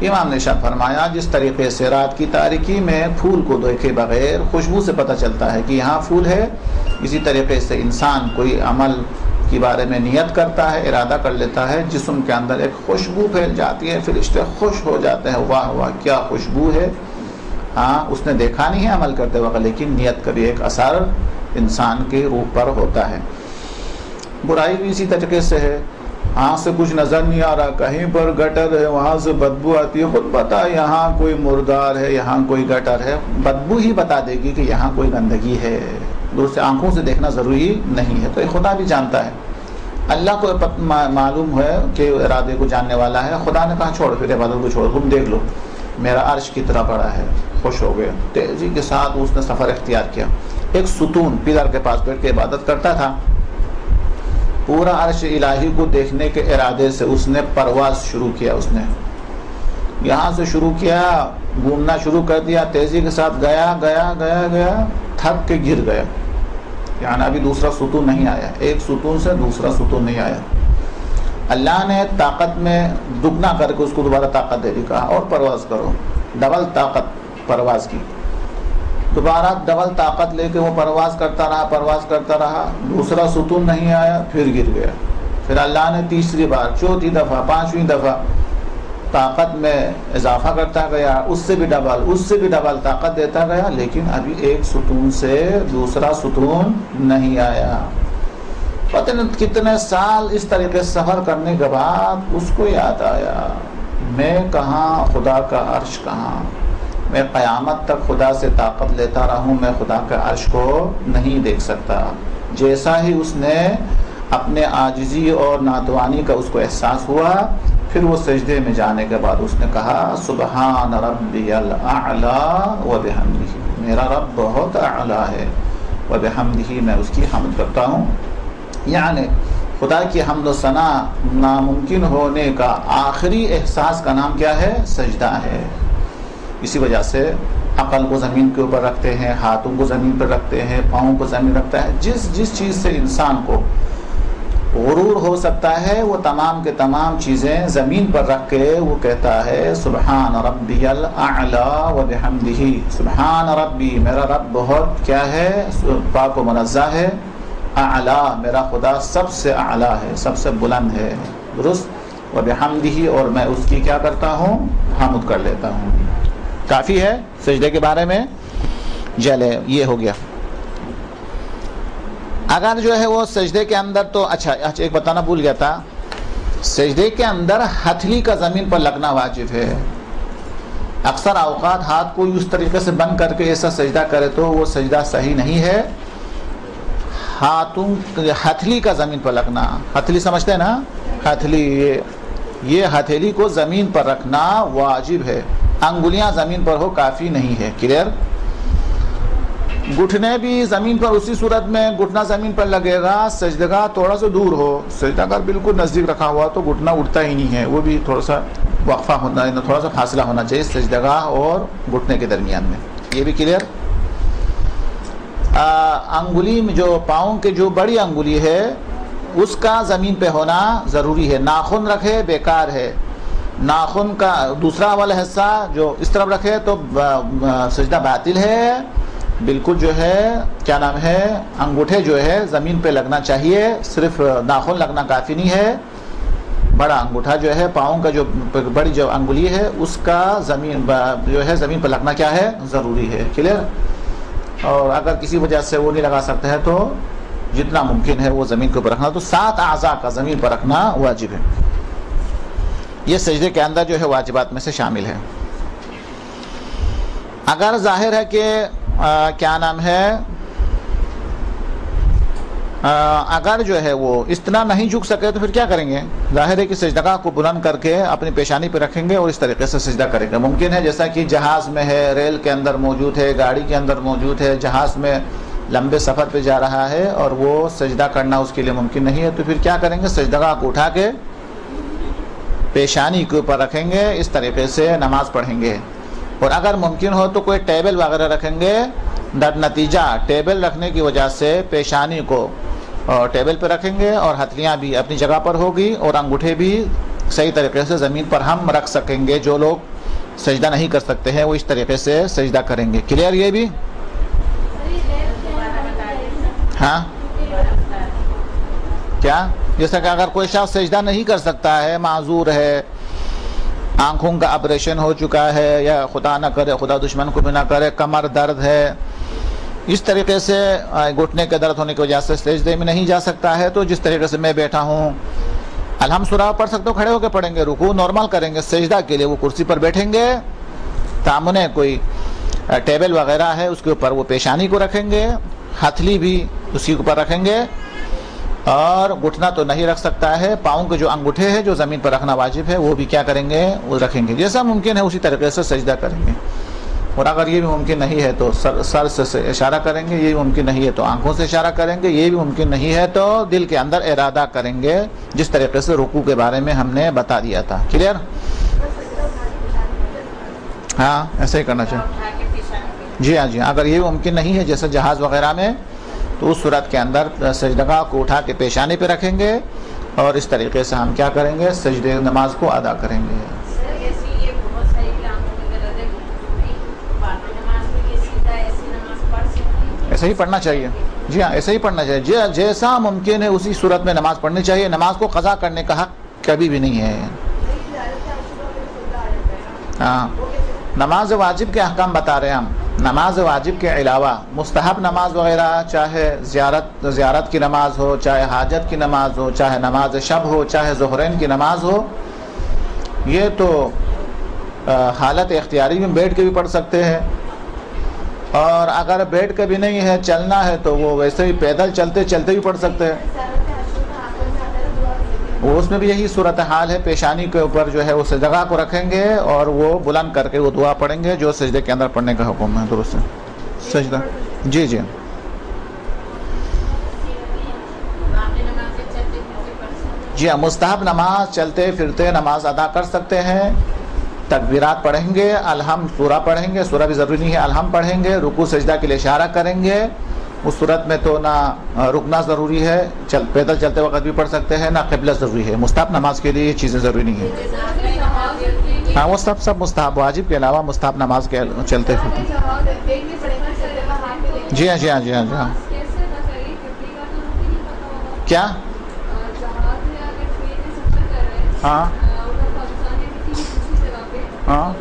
امام نے ارشاد فرمایا جس طریقے سے رات کی تاریکی میں پھول کو دیکھے بغیر خوشبو سے پتہ چلتا ہے کہ یہاں پھول ہے، اسی طریقے سے انسان کوئی عمل کے بارے میں نیت کرتا ہے، ارادہ کر لیتا ہے، جسم کے اندر ایک خوشبو پھیل جاتی ہے، فرشتے خوش ہو جاتے ہیں، واہ واہ کیا خوشبو ہے۔ ہاں اس نے دیکھا نہیں ہے عمل کرتے وقت، لیکن نیت کا بھی ایک اثر انسان کے روح پر ہوتا ہے۔ برائی بھی اسی طریقے سے ہے، آنکھ سے کچھ نظر نہیں آ رہا، کہیں پر گٹر ہے وہاں سے بدبو آتی ہے، خود پتا یہاں کوئی مردار ہے، یہاں کوئی گٹر ہے، بدبو ہی بتا دے گی کہ یہاں کوئی گندگی ہے، دوسرے آنکھوں سے دیکھنا ضروری نہیں ہے۔ تو یہ خدا بھی جانتا ہے، اللہ کو معلوم ہے کہ ارادے کو جاننے والا ہے۔ خدا نے کہا چھوڑ پھر عبادت کو چھوڑ، تم دیکھ لو میرا عرش کتنا بڑا ہے، خوش ہو گیا، تیزی کے ساتھ اس نے سفر اختیار کیا، ایک ستون پلر کے پاس بیٹھ کے عبادت کرتا تھا، پورا عرش الہی کو دیکھنے کے ارادے سے اس نے پرواز شروع کیا، اس نے یہاں سے شروع کیا، گھومنا شروع کر دیا، تیزی کے ساتھ گیا گیا گیا گیا، تھک کے گر گیا، یعنی ابھی دوسرا ستون نہیں آیا، ایک ستون سے دوسرا ستون نہیں آیا۔ اللہ نے طاقت میں دگنا کر کے اس کو دوبارہ طاقت دے دی، کہا اور پرواز کرو، ڈبل طاقت پرواز کی، دوبارہ ڈبل طاقت لے کے وہ پرواز کرتا رہا، دوسرا ستون نہیں آیا، پھر گر گیا۔ پھر اللہ نے تیسری بار، چوتھی دفعہ، پانچویں دفعہ طاقت میں اضافہ کرتا گیا، اس سے بھی ڈبل طاقت دیتا گیا، لیکن ابھی ایک ستون سے دوسرا ستون نہیں آیا۔ پتہ نہیں کتنے سال اس طریقے سے سفر کرنے کے بعد اس کو یاد آیا میں کہاں، خدا کا عرش کہاں، میں قیامت تک خدا سے طاقت لیتا رہوں، میں خدا کے عرش کو نہیں دیکھ سکتا۔ جیسا ہی اس نے اپنے عاجزی اور ناتوانی کا اس کو احساس ہوا، پھر وہ سجدے میں جانے کے بعد اس نے کہا سبحان ربی الاعلی و بحمدہ، میرا رب بہت اعلیٰ ہے، و بحمدہ میں اس کی حمد کرتا ہوں۔ یعنی خدا کی حمد و ثنا ناممکن ہونے کا آخری احساس کا نام کیا ہے؟ سجدہ ہے۔ اسی وجہ سے عقل کو زمین کے اوپر رکھتے ہیں، ہاتھوں کو زمین پر رکھتے ہیں، پاؤں کو زمین رکھتا ہے، جس چیز سے انسان کو غرور ہو سکتا ہے وہ تمام کے تمام چیزیں زمین پر رکھ کے وہ کہتا ہے سبحان ربی الاعلی و بحمدہ، سبحان ربی میرا رب بہت کیا ہے، پاک و منزہ ہے، اعلی میرا خدا سب سے اعلی ہے، سب سے بلند ہے، درست، و بحمدہ اور میں اس کی کیا کرتا ہوں، حمد کر لیتا ہوں۔ کافی ہے سجدے کے بارے میں، جلے یہ ہو گیا۔ اگر جو ہے وہ سجدے کے اندر تو اچھا ایک بتانا بھول گیا تھا، سجدے کے اندر ہتھیلی کا زمین پر لگنا واجب ہے، اکثر اوقات ہاتھ کو اس طریقے سے بند کر کے ایسا سجدہ کرے تو وہ سجدہ صحیح نہیں ہے. ہاتھوں ہتھیلی کا زمین پر لگنا، ہتھیلی سمجھتے ہیں نا، ہتھیلی، یہ ہتھیلی کو زمین پر رکھنا واجب ہے. انگلیاں زمین پر ہو کافی نہیں ہے. کلیئر؟ گھٹنے بھی زمین پر اسی صورت میں گھٹنا زمین پر لگے گا سجدگاہ تھوڑا سا دور ہو. سجدہ اگر بالکل نزدیک رکھا ہوا تو گھٹنا اٹھتا ہی نہیں ہے، وہ بھی تھوڑا سا وقفہ ہونا، تھوڑا سا فاصلہ ہونا چاہیے سجدگاہ اور گھٹنے کے درمیان میں. یہ بھی کلیئر؟ انگلی میں جو پاؤں کے جو بڑی انگلی ہے اس کا زمین پہ ہونا ضروری ہے. ناخن رکھے بیکار ہے. ناخن کا دوسرا والا حصہ جو اس طرف رکھے تو سجدہ باطل ہے. بالکل جو ہے کیا نام ہے، انگوٹھے جو ہے زمین پہ لگنا چاہیے، صرف ناخن لگنا کافی نہیں ہے. بڑا انگوٹھا جو ہے پاؤں کا جو بڑی جو انگلی ہے اس کا زمین جو ہے زمین پہ لگنا کیا ہے، ضروری ہے. کلیئر؟ اور اگر کسی وجہ سے وہ نہیں لگا سکتے ہیں تو جتنا ممکن ہے وہ زمین کے اوپر رکھنا. تو 7 اعضاء کا زمین پر رکھنا واجب ہے. یہ سجدے کے اندر جو ہے واجبات میں سے شامل ہے. اگر ظاہر ہے کہ کیا نام ہے، اگر جو ہے وہ اس طرح نہیں جھک سکے تو پھر کیا کریں گے؟ ظاہر ہے کہ سجدگاہ کو بلند کر کے اپنی پیشانی پہ رکھیں گے اور اس طریقے سے سجدہ کریں گے. ممکن ہے جیسا کہ جہاز میں ہے، ریل کے اندر موجود ہے، گاڑی کے اندر موجود ہے، جہاز میں لمبے سفر پہ جا رہا ہے اور وہ سجدہ کرنا اس کے لیے ممکن نہیں ہے تو پھر کیا کریں گے؟ سجدگاہ کو اٹھا کے پیشانی کے اوپر رکھیں گے، اس طریقے سے نماز پڑھیں گے. اور اگر ممکن ہو تو کوئی ٹیبل وغیرہ رکھیں گے. در نتیجہ ٹیبل رکھنے کی وجہ سے پیشانی کو ٹیبل پہ رکھیں گے اور ہتھیلیاں بھی اپنی جگہ پر ہوگی اور انگوٹھے بھی صحیح طریقے سے زمین پر ہم رکھ سکیں گے. جو لوگ سجدہ نہیں کر سکتے ہیں وہ اس طریقے سے سجدہ کریں گے. کلیئر؟ یہ بھی ہاں کیا؟ جیسا کہ اگر کوئی شخص سجدہ نہیں کر سکتا ہے، معذور ہے، آنکھوں کا آپریشن ہو چکا ہے، یا خدا نہ کرے، خدا دشمن کو بھی نہ کرے، کمر درد ہے، اس طریقے سے گھٹنے کے درد ہونے کی وجہ سے سجدے میں نہیں جا سکتا ہے تو جس طریقے سے میں بیٹھا ہوں الحمد سورہ پڑھ سکتے ہو، کھڑے ہو کے پڑھیں گے، رکوع نارمل کریں گے. سجدہ کے لیے وہ کرسی پر بیٹھیں گے، سامنے کوئی ٹیبل وغیرہ ہے اس کے اوپر وہ پیشانی کو رکھیں گے، ہتھیلی بھی اسی کے اوپر رکھیں گے اور گھٹنا تو نہیں رکھ سکتا ہے. پاؤں کے جو انگوٹھے ہیں جو زمین پر رکھنا واجب ہے وہ بھی کیا کریں گے؟ وہ رکھیں گے. جیسا ممکن ہے اسی طریقے سے سجدہ کریں گے. اور اگر یہ بھی ممکن نہیں ہے تو سر سے اشارہ کریں گے، یہ بھی ممکن نہیں ہے تو آنکھوں سے اشارہ کریں گے، یہ بھی ممکن نہیں ہے تو دل کے اندر ارادہ کریں گے، جس طریقے سے رکوع کے بارے میں ہم نے بتا دیا تھا. کلیئر؟ ہاں ایسا ہی کرنا چاہیے. جی ہاں جی، اگر یہ بھی ممکن نہیں ہے جیسے جہاز وغیرہ میں تو اس صورت کے اندر سجدگاہ کو اٹھا کے پیشانی پہ رکھیں گے اور اس طریقے سے ہم کیا کریں گے؟ سجدے نماز کو ادا کریں گے. ایسا ہی پڑھنا چاہیے. جی ہاں ایسا ہی پڑھنا چاہیے، جیسا ممکن ہے اسی صورت میں نماز پڑھنی چاہیے. نماز کو قضا کرنے کا حق کبھی بھی نہیں ہے. ہاں نماز واجب کے احکام بتا رہے ہیں ہم. نماز واجب کے علاوہ مستحب نماز وغیرہ، چاہے زیارت کی نماز ہو، چاہے حاجت کی نماز ہو، چاہے نماز شب ہو، چاہے ظہرین کی نماز ہو، یہ تو حالت اختیاری میں بیٹھ کے بھی پڑھ سکتے ہیں. اور اگر بیٹھ کے بھی نہیں ہے، چلنا ہے تو وہ ویسے ہی پیدل چلتے چلتے بھی پڑھ سکتے ہیں. وہ اس میں بھی یہی صورتحال ہے. پیشانی کے اوپر جو ہے وہ سجدہ کو رکھیں گے اور وہ بلند کر کے وہ دعا پڑھیں گے جو سجدے کے اندر پڑھنے کا حکم ہے. درست ہے سجدہ. جی جی جی ہاں، مستحب نماز چلتے پھرتے نماز ادا کر سکتے ہیں. تکبیرات پڑھیں گے، الحمد سورہ پڑھیں گے، سورہ بھی ضروری نہیں ہے، الحمد پڑھیں گے، رکوع سجدہ کے لیے اشارہ کریں گے. اس صورت میں تو نہ رکنا ضروری ہے، پیدل چلتے وقت بھی پڑھ سکتے ہیں، نہ قبلہ ضروری ہے. مستحب نماز کے لیے یہ چیزیں ضروری نہیں ہیں. ہاں وہ سب مستحب، واجب کے علاوہ مستحب نماز کے چلتے پھرتے. جی ہاں جی ہاں جی ہاں جی ہاں. کیا؟ ہاں ہاں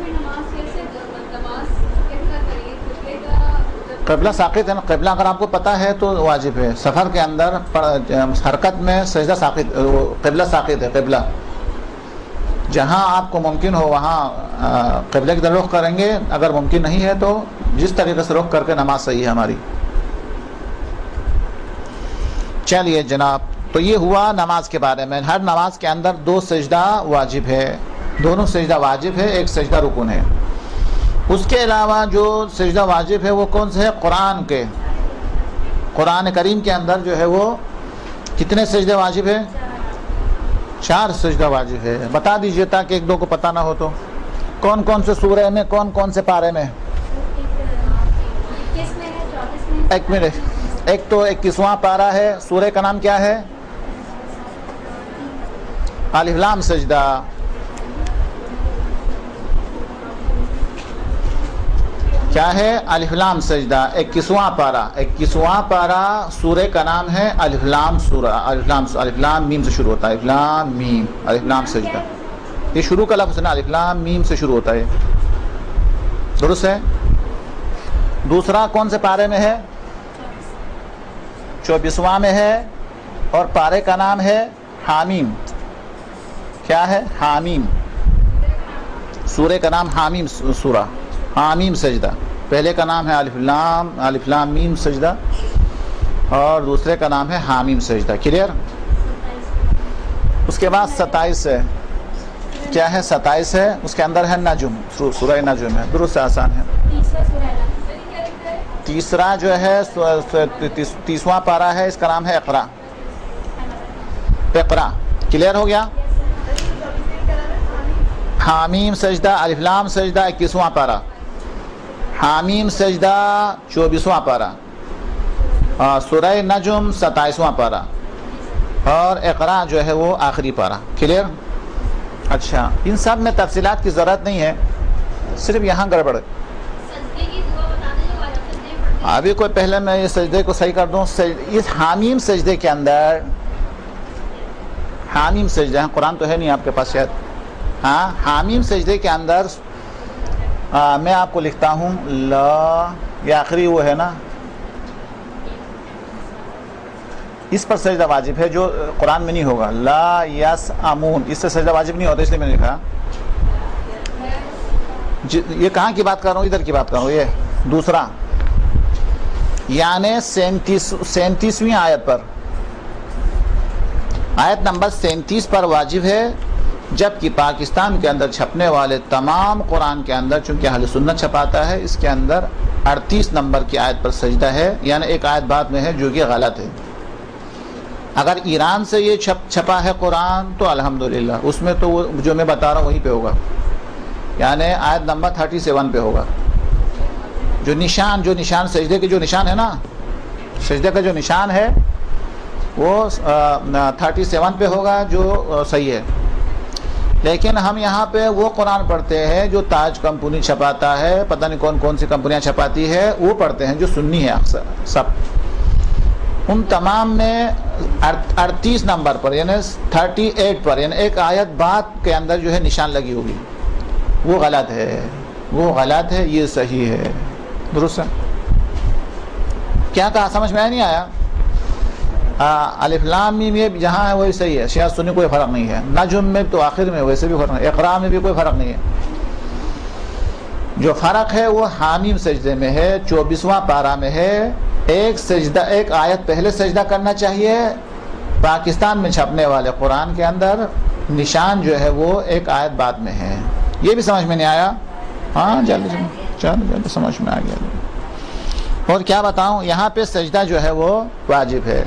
قبلہ ساقط ہے نا. قبلہ اگر آپ کو پتہ ہے تو واجب ہے. سفر کے اندر حرکت میں سجدہ ساقط، قبلہ ساقط ہے. قبلہ جہاں آپ کو ممکن ہو وہاں قبلے کی طرف رخ کریں گے، اگر ممکن نہیں ہے تو جس طریقے سے رخ کر کے نماز صحیح ہے ہماری۔ چلیے جناب، تو یہ ہوا نماز کے بارے میں۔ ہر نماز کے اندر 2 سجدہ واجب ہے، دونوں سجدہ واجب ہے، ایک سجدہ رکن ہے۔ اس کے علاوہ جو سجدہ واجب ہے وہ کون سے ہے؟ قرآن کریم کے اندر جو ہے وہ کتنے سجدے واجب ہے؟ 4 سجدہ واجب ہے۔ بتا دیجئے تاکہ ایک دو کو پتہ نہ ہو تو، کون کون سے سورہ میں، کون کون سے پارے میں؟ ایک منٹ، ایک تو 21واں پارہ ہے، سورہ کا نام کیا ہے؟ الف لام سجدہ۔ کیا ہے؟ الف لام سجدہ، 21واں پارہ سورہ کا نام ہے الف لام سورہ۔ الف لام میم سے شروع ہوتا ہے، الف لام میم، الف لام سجدہ۔ یہ شروع کا لفظ نا، الف لام میم سے شروع ہوتا ہے، درست ہے؟ دوسرا کون سے پارے میں ہے؟ 24واں میں ہے، اور پارے کا نام ہے حامیم۔ کیا ہے؟ حامیم۔ سورہ کا نام حامیم سورہ، حامیم سجدہ۔ پہلے کا نام ہے الف لام میم سجدہ، اور دوسرے کا نام ہے حامیم سجدہ۔ کلیئر؟ اس کے بعد 27 ہے، کیا ہے؟ 27 ہے، اس کے اندر ہے نجم، سورہ نجم ہے، درست آسان ہے۔ تیسرا جو ہے 30واں پارہ ہے، اس کا نام ہے اقرا۔ کلیئر ہو گیا؟ حامیم سجدہ، الف لام سجدہ 21واں پارہ، حامیم سجدہ 24واں پارہ، سورہ نجم 27واں پارہ، اور اقرا جو ہے وہ آخری پارہ۔ کلیئر؟ اچھا، ان سب میں تفصیلات کی ضرورت نہیں ہے، صرف یہاں گڑبڑ ہے۔ ابھی کوئی پہلے میں یہ سجدے کو صحیح کر دوں۔ اس حامیم سجدے کے اندر، حامیم سجدہ، قرآن تو ہے نہیں آپ کے پاس شاید، ہاں، حامیم سجدے کے اندر میں آپ کو لکھتا ہوں لا، یہ آخری وہ ہے نا، اس پر سجدہ واجب ہے جو قرآن میں نہیں ہوگا، لا یسعمون، اس سے سجدہ واجب نہیں ہوتا، اس لیے میں نے لکھا۔ یہ کہاں کی بات کر رہا ہوں؟ ادھر کی بات کر رہا ہوں، یہ دوسرا، یعنی 37ویں آیت پر، آیت نمبر 37 پر واجب ہے، جبکہ پاکستان کے اندر چھپنے والے تمام قرآن کے اندر، چونکہ اہل سنت چھپاتا ہے، اس کے اندر 38 نمبر کی آیت پر سجدہ ہے، یعنی ایک آیت بعد میں ہے جو کہ غلط ہے۔ اگر ایران سے یہ چھپا ہے قرآن تو الحمدللہ، اس میں تو وہ جو میں بتا رہا ہوں وہیں پہ ہوگا، یعنی آیت نمبر 37 پہ ہوگا۔ جو نشان سجدے کے جو نشان ہے نا، سجدے کا جو نشان ہے وہ 37 پہ ہوگا، جو صحیح ہے۔ لیکن ہم یہاں پہ وہ قرآن پڑھتے ہیں جو تاج کمپنی چھپاتا ہے، پتہ نہیں کون کون سی کمپنیاں چھپاتی ہے، وہ پڑھتے ہیں جو سنی ہے اکثر سب۔ ان تمام میں 38 نمبر پر، یعنی 38 پر، یعنی ایک آیت بعد کے اندر جو ہے نشان لگی ہوگی، وہ غلط ہے، یہ صحیح ہے، درست ہے؟ کیا کہا؟ سمجھ میں آیا نہیں آیا؟ الف لام میم یہ جہاں ہے وہی صحیح ہے، شیعہ سنی کوئی فرق نہیں ہے۔ نجم میں تو آخر میں ویسے بھی فرق نہیں، اقرا میں بھی کوئی فرق نہیں ہے۔ جو فرق ہے وہ حامیم سجدے میں ہے، 24واں پارہ میں ہے، ایک آیت پہلے سجدہ کرنا چاہیے۔ پاکستان میں چھپنے والے قرآن کے اندر نشان جو ہے وہ ایک آیت بعد میں ہے۔ یہ بھی سمجھ میں نہیں آیا؟ ہاں جلدی سمجھ میں آ گیا۔ اور کیا بتاؤں، یہاں پہ سجدہ جو ہے وہ واجب ہے۔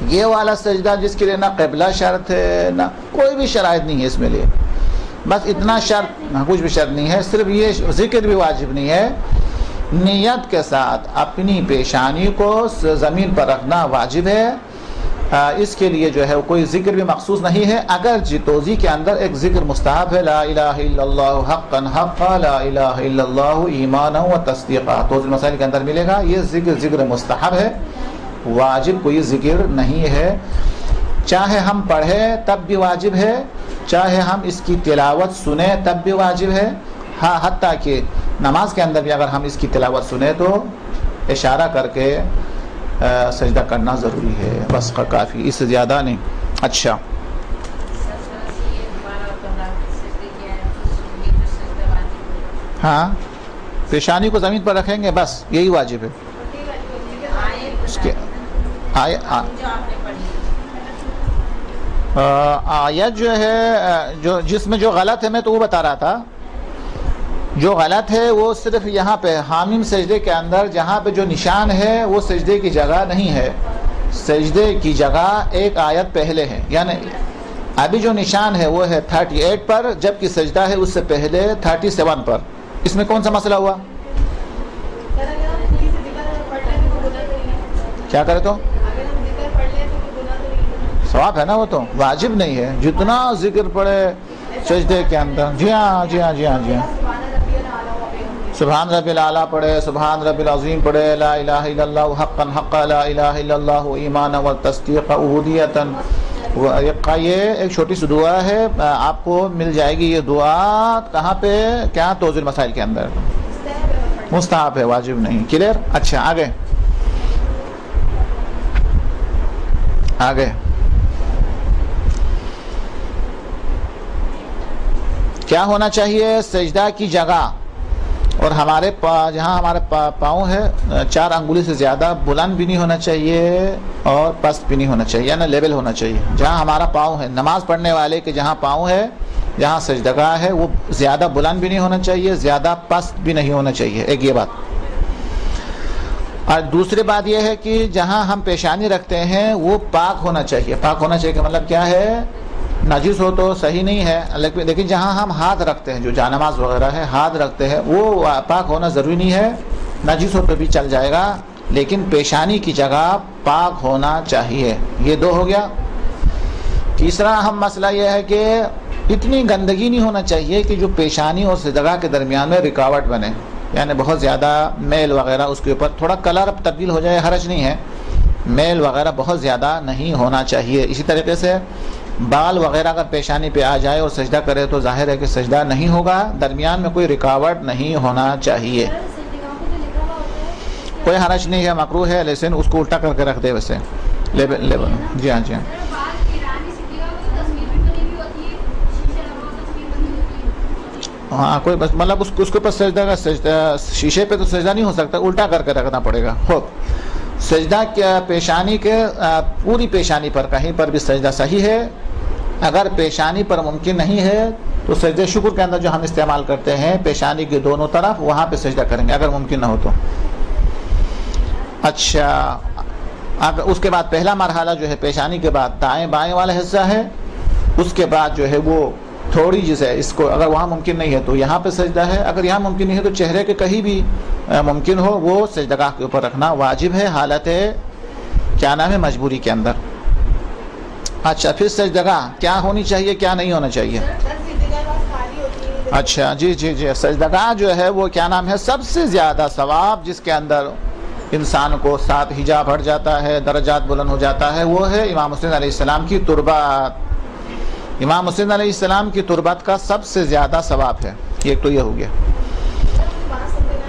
یہ والا سجدہ جس کے لیے نہ قبلہ شرط ہے، نہ کوئی بھی شرائط نہیں ہے اس میں لیے، بس اتنا شرط، کچھ بھی شرط نہیں ہے، صرف یہ ذکر بھی واجب نہیں ہے، نیت کے ساتھ اپنی پیشانی کو زمین پر رکھنا واجب ہے۔ اس کے لیے جو ہے کوئی ذکر بھی مخصوص نہیں ہے، اگرچہ توضیح کے اندر ایک ذکر مستحب ہے، لا الہ الا اللہ حقا حقا، لا الہ الا اللہ ایمانا و تصدیقا، توضیح مسائل کے اندر ملے گا۔ یہ ذکر مستحب ہے، واجب کوئی ذکر نہیں ہے، چاہے ہم پڑھیں تب بھی واجب ہے، چاہے ہم اس کی تلاوت سنیں تب بھی واجب ہے، ہاں حتیٰ کہ نماز کے اندر بھی اگر ہم اس کی تلاوت سنیں تو اشارہ کر کے سجدہ کرنا ضروری ہے، بس کافی، اس سے زیادہ نہیں۔ اچھا ہاں پیشانی کو زمین پر رکھیں گے بس یہی واجب ہے. اس کے آیت جو ہے جس میں جو غلط ہے میں تو وہ بتا رہا تھا. جو غلط ہے وہ صرف یہاں پہ حامیم سجدے کے اندر جہاں پہ جو نشان ہے وہ سجدے کی جگہ نہیں ہے. سجدے کی جگہ ایک آیت پہلے ہے، یعنی ابھی جو نشان ہے وہ ہے 38 پر، جبکہ سجدہ ہے اس سے پہلے 37 پر. اس میں کون سا مسئلہ ہوا؟ کیا کرے تو ثواب ہے نا، وہ تو واجب نہیں ہے. جتنا ذکر پڑھے سجدے کے اندر، جی ہاں جی ہاں جی ہاں جی ہاں، سبحان رب العالی پڑھے، سبحان رب العظیم پڑھے، لا الہ الا اللہ حقا حقا، لا الہ الا اللہ ایمانا والتصدیق عبودیتا. یہ ایک چھوٹی سی دعا ہے، آپ کو مل جائے گی. یہ دعا کہاں پہ؟ کیا توضیح المسائل کے اندر. مستحب ہے، واجب نہیں. کلیئر؟ اچھا آگے آگے. کیا ہونا چاہیے؟ سجدہ کی جگہ اور ہمارے جہاں ہمارے پاؤں ہے 4 انگلی سے زیادہ بلند بھی نہیں ہونا چاہیے اور پست بھی نہیں ہونا چاہیے، یعنی لیول ہونا چاہیے. جہاں ہمارا پاؤں ہے، نماز پڑھنے والے کے جہاں پاؤں ہے، جہاں سجدگاہ ہے، وہ زیادہ بلند بھی نہیں ہونا چاہیے، زیادہ پست بھی نہیں ہونا چاہیے. ایک یہ بات. اور دوسری بات یہ ہے کہ جہاں ہم پیشانی رکھتے ہیں وہ پاک ہونا چاہیے. پاک ہونا چاہیے کہ مطلب کیا ہے؟ نجس ہو تو صحیح نہیں ہے، لیکن جہاں ہم ہاتھ رکھتے ہیں، جو جانماز وغیرہ ہے ہاتھ رکھتے ہیں، وہ پاک ہونا ضروری نہیں ہے. نجس ہو تو بھی چل جائے گا، لیکن پیشانی کی جگہ پاک ہونا چاہیے. یہ 2 ہو گیا. تیسرا اہم مسئلہ یہ ہے کہ اتنی گندگی نہیں ہونا چاہیے کہ جو پیشانی اور سجدگاہ کے درمیان میں رکاوٹ بنے، یعنی بہت زیادہ میل وغیرہ اس کے اوپر، تھوڑا کلر تبدیل ہو جائے حرج نہیں ہے، میل وغیرہ بہت زیادہ نہیں ہونا چاہیے. اسی طریقے سے بال وغیرہ اگر پیشانی پہ آ جائے اور سجدہ کرے تو ظاہر ہے کہ سجدہ نہیں ہوگا. درمیان میں کوئی رکاوٹ نہیں ہونا چاہیے. کوئی حرج نہیں ہے، مکروہ ہے، لیکن اس کو الٹا کر کے رکھ دے ویسے لیبل. جی ہاں جی ہاں. ہاں کوئی بس مطلب اس کے اوپر سجدہ کا شیشے پہ تو سجدہ نہیں ہو سکتا، الٹا کر کے رکھنا پڑے گا. خوب سجدہ کیا پیشانی کے پوری پیشانی پر کہیں پر بھی سجدہ صحیح ہے. اگر پیشانی پر ممکن نہیں ہے تو سجدہ شکر کے اندر جو ہم استعمال کرتے ہیں پیشانی کے دونوں طرف، وہاں پہ سجدہ کریں گے اگر ممکن نہ ہو تو. اچھا اس کے بعد پہلا مرحلہ جو ہے پیشانی کے بعد دائیں بائیں والا حصہ ہے. اس کے بعد جو ہے وہ تھوڑی جیسے اس کو اگر وہاں ممکن نہیں ہے تو یہاں پہ سجدہ ہے، اگر یہاں ممکن نہیں ہے تو چہرے کے کہیں بھی ممکن ہو وہ سجدگاہ کے اوپر رکھنا واجب ہے، حالت کیا نام ہے مجبوری کے اندر. اچھا پھر سجدگاہ کیا ہونی چاہیے کیا نہیں ہونا چاہیے؟ اچھا جی جی جی. سجدگاہ جو ہے وہ کیا نام ہے سب سے زیادہ ثواب جس کے اندر انسان کو 7 حجاب ہٹ جاتا ہے، درجات بلند ہو جاتا ہے، وہ ہے امام حسین علیہ السلام کی تربت. امام حسین علیہ السلام کی تربت کا سب سے زیادہ ثواب ہے. ایک تو یہ ہو گیا.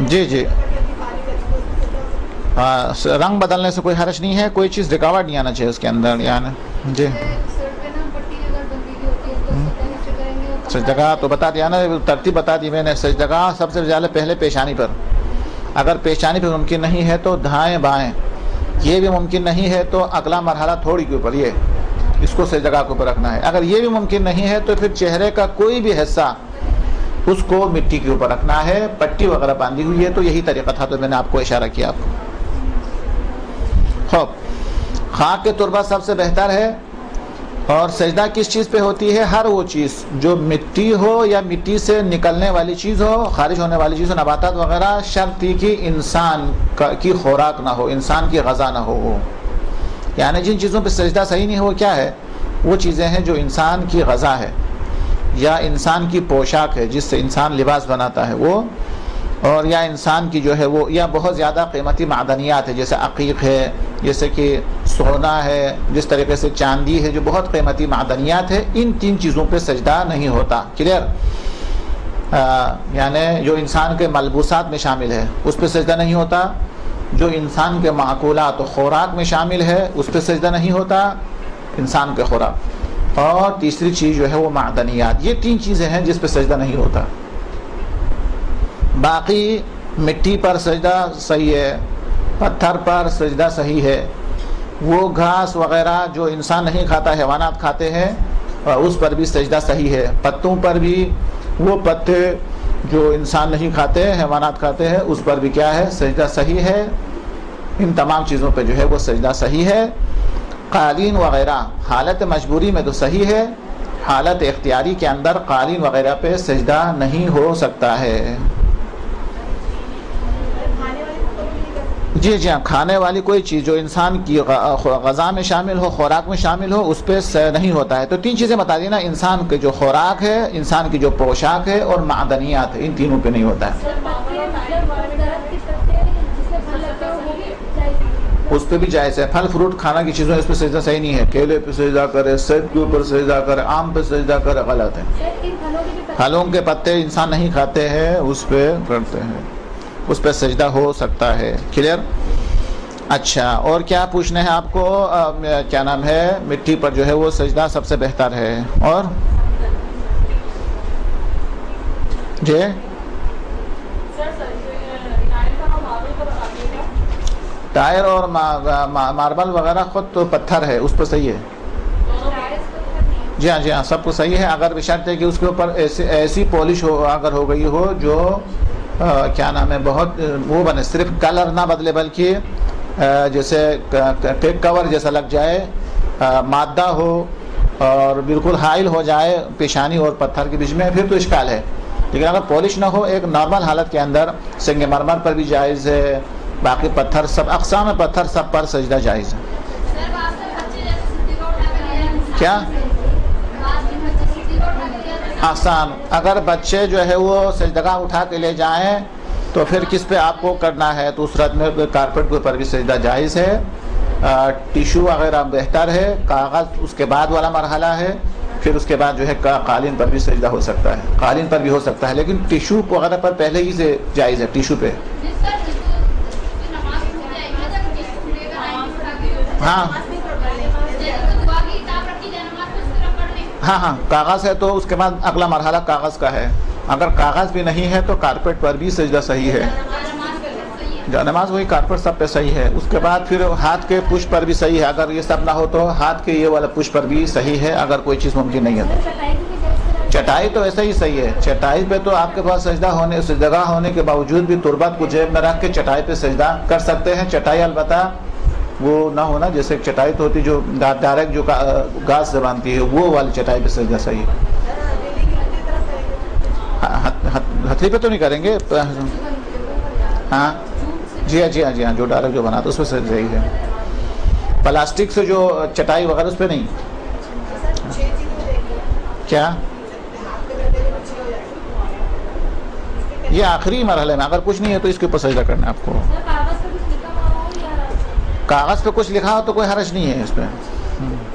جی جی رنگ بدلنے سے کوئی حرج نہیں ہے، کوئی چیز رکاوٹ نہیں آنا چاہیے اس کے اندر. یعنی جی سجدگاہ تو بتا دیا نا، ترتیب بتا دی میں نے. سجدگاہ سب سے زیادہ پہلے پیشانی پر، اگر پیشانی پہ ممکن نہیں ہے تو دائیں بائیں، یہ بھی ممکن نہیں ہے تو اگلا مرحلہ تھوڑی کے اوپر، یہ اس کو سجدگاہ کے اوپر رکھنا ہے. اگر یہ بھی ممکن نہیں ہے تو پھر چہرے کا کوئی بھی حصہ اس کو مٹی کے اوپر رکھنا ہے. پٹی وغیرہ باندھی ہوئی ہے تو یہی طریقہ تھا تو میں نے آپ کو اشارہ کیا. آپ کو خوب خاک کے تربت سب سے بہتر ہے. اور سجدہ کس چیز پہ ہوتی ہے؟ ہر وہ چیز جو مٹی ہو یا مٹی سے نکلنے والی چیز ہو، خارج ہونے والی چیز ہو، نباتات وغیرہ، شرط کہ انسان کی خوراک نہ ہو، انسان کی غذا نہ ہو. یعنی جن چیزوں پہ سجدہ صحیح نہیں ہو کیا ہے؟ وہ چیزیں ہیں جو انسان کی غذا ہے یا انسان کی پوشاک ہے جس سے انسان لباس بناتا ہے وہ، اور یا انسان کی جو ہے وہ، یا بہت زیادہ قیمتی معدنیات ہے جیسے عقیق ہے، جیسے کہ سونا ہے، جس طریقے سے چاندی ہے، جو بہت قیمتی معدنیات ہے. ان 3 چیزوں پہ سجدہ نہیں ہوتا. کلیئر؟ یعنی جو انسان کے ملبوسات میں شامل ہے اس پہ سجدہ نہیں ہوتا، جو انسان کے معقولات و خوراک میں شامل ہے اس پہ سجدہ نہیں ہوتا، انسان کے خوراک، اور تیسری چیز جو ہے وہ معدنیات. یہ 3 چیزیں ہیں جس پہ سجدہ نہیں ہوتا. باقی مٹی پر سجدہ صحیح ہے، پتھر پر سجدہ صحیح ہے، وہ گھاس وغیرہ جو انسان نہیں کھاتا حیوانات کھاتے ہیں اس پر بھی سجدہ صحیح ہے، پتوں پر بھی وہ پتے جو انسان نہیں کھاتے حیوانات کھاتے ہیں اس پر بھی کیا ہے سجدہ صحیح ہے، ان تمام چیزوں پہ جو ہے وہ سجدہ صحیح ہے۔ قالین وغیرہ حالت مجبوری میں تو صحیح ہے، حالت اختیاری کے اندر قالین وغیرہ پہ سجدہ نہیں ہو سکتا ہے۔ جی ہاں، کھانے والی کوئی چیز جو انسان کی غذا میں شامل ہو، خوراک میں شامل ہو، اس پہ نہیں ہوتا ہے۔ تو تین چیزیں بتا دی نا، انسان کے جو خوراک ہے، انسان کی جو پوشاک ہے اور معدنیات ہے، ان تینوں پہ نہیں ہوتا ہے۔ اس پہ بھی جائز ہے، پھل فروٹ کھانا کی چیزوں اس پہ سجدہ صحیح نہیں ہے، کیلے پہ سجدہ کرے، سیب کے اوپر سجدہ کرے، آم پہ سجدہ کرے، غلط ہے۔ پھلوں کے پتے انسان نہیں کھاتے ہیں اس پہ کرتے ہیں، اس پہ سجدہ ہو سکتا ہے۔ کلیئر؟ اچھا، اور کیا پوچھنا ہے آپ کو؟ کیا نام ہے، مٹی پر جو ہے وہ سجدہ سب سے بہتر ہے۔ اور جی ٹائر اور ماربل وغیرہ خود تو پتھر ہے، اس پہ صحیح ہے۔ جی ہاں جی ہاں، سب کو صحیح ہے، اگر بشرط ہے کہ اس کے اوپر ایسی پالش ہو، اگر ہو گئی ہو جو کیا نام ہے بہت وہ بنے، صرف کلر نہ بدلے بلکہ جیسے کیک کور جیسا لگ جائے، مادہ ہو اور بالکل حائل ہو جائے پیشانی اور پتھر کے بیچ میں، پھر تو اشکال ہے۔ لیکن اگر پالش نہ ہو، ایک نارمل حالت کے اندر سنگ مرمر پر بھی جائز ہے، باقی پتھر سب اقسام پتھر سب پر سجدہ جائز ہے۔ کیا آسان؟ اگر بچے جو ہے وہ سجدگاہ اٹھا کے لے جائیں تو پھر کس پہ آپ کو کرنا ہے؟ تو اس صورت میں کارپیٹ کے اوپر بھی سجدہ جائز ہے، ٹیشو وغیرہ بہتر ہے، کاغذ اس کے بعد والا مرحلہ ہے، پھر اس کے بعد جو ہے قالین پر بھی سجدہ ہو سکتا ہے، قالین پر بھی ہو سکتا ہے، لیکن ٹیشو وغیرہ پر پہلے ہی سے جائز ہے، ٹیشو پہ۔ ہاں ہاں ہاں، کاغذ ہے تو اس کے بعد اگلا مرحلہ کاغذ کا ہے، اگر کاغذ بھی نہیں ہے تو کارپیٹ پر بھی سجدہ صحیح ہے، نماز وہی کارپیٹ سب پہ صحیح ہے۔ اس کے بعد پھر ہاتھ کے پش پر بھی صحیح ہے، اگر یہ سب نہ ہو تو ہاتھ کے یہ والا پش پر بھی صحیح ہے، اگر کوئی چیز ممکن نہیں ہے تو۔ چٹائی تو ایسا ہی صحیح ہے، چٹائی پہ تو آپ کے پاس سجدگاہ ہونے کے باوجود بھی تربت کو جیب میں رکھ کے چٹائی پہ سجدہ کر سکتے ہیں۔ چٹائی البتہ وہ نہ ہونا، جیسے چٹائی تو ہوتی جو ڈائریکٹ جو گھاس سے باندھتی ہے، وہ والی چٹائی پہ سجدہ صحیح ہے۔ ہتھیلی پہ تو نہیں کریں گے، ہاں جی ہاں جی ہاں جی ہاں، جو ڈائریکٹ جو بناتا اس پہ صحیح ہے، پلاسٹک سے جو چٹائی وغیرہ اس پہ نہیں۔ کیا یہ آخری مرحلے میں اگر کچھ نہیں ہے تو اس کے اوپر سجدہ کرنا ہے آپ کو۔ کاغذ پہ کچھ لکھا ہو تو کوئی حرج نہیں ہے اس پہ،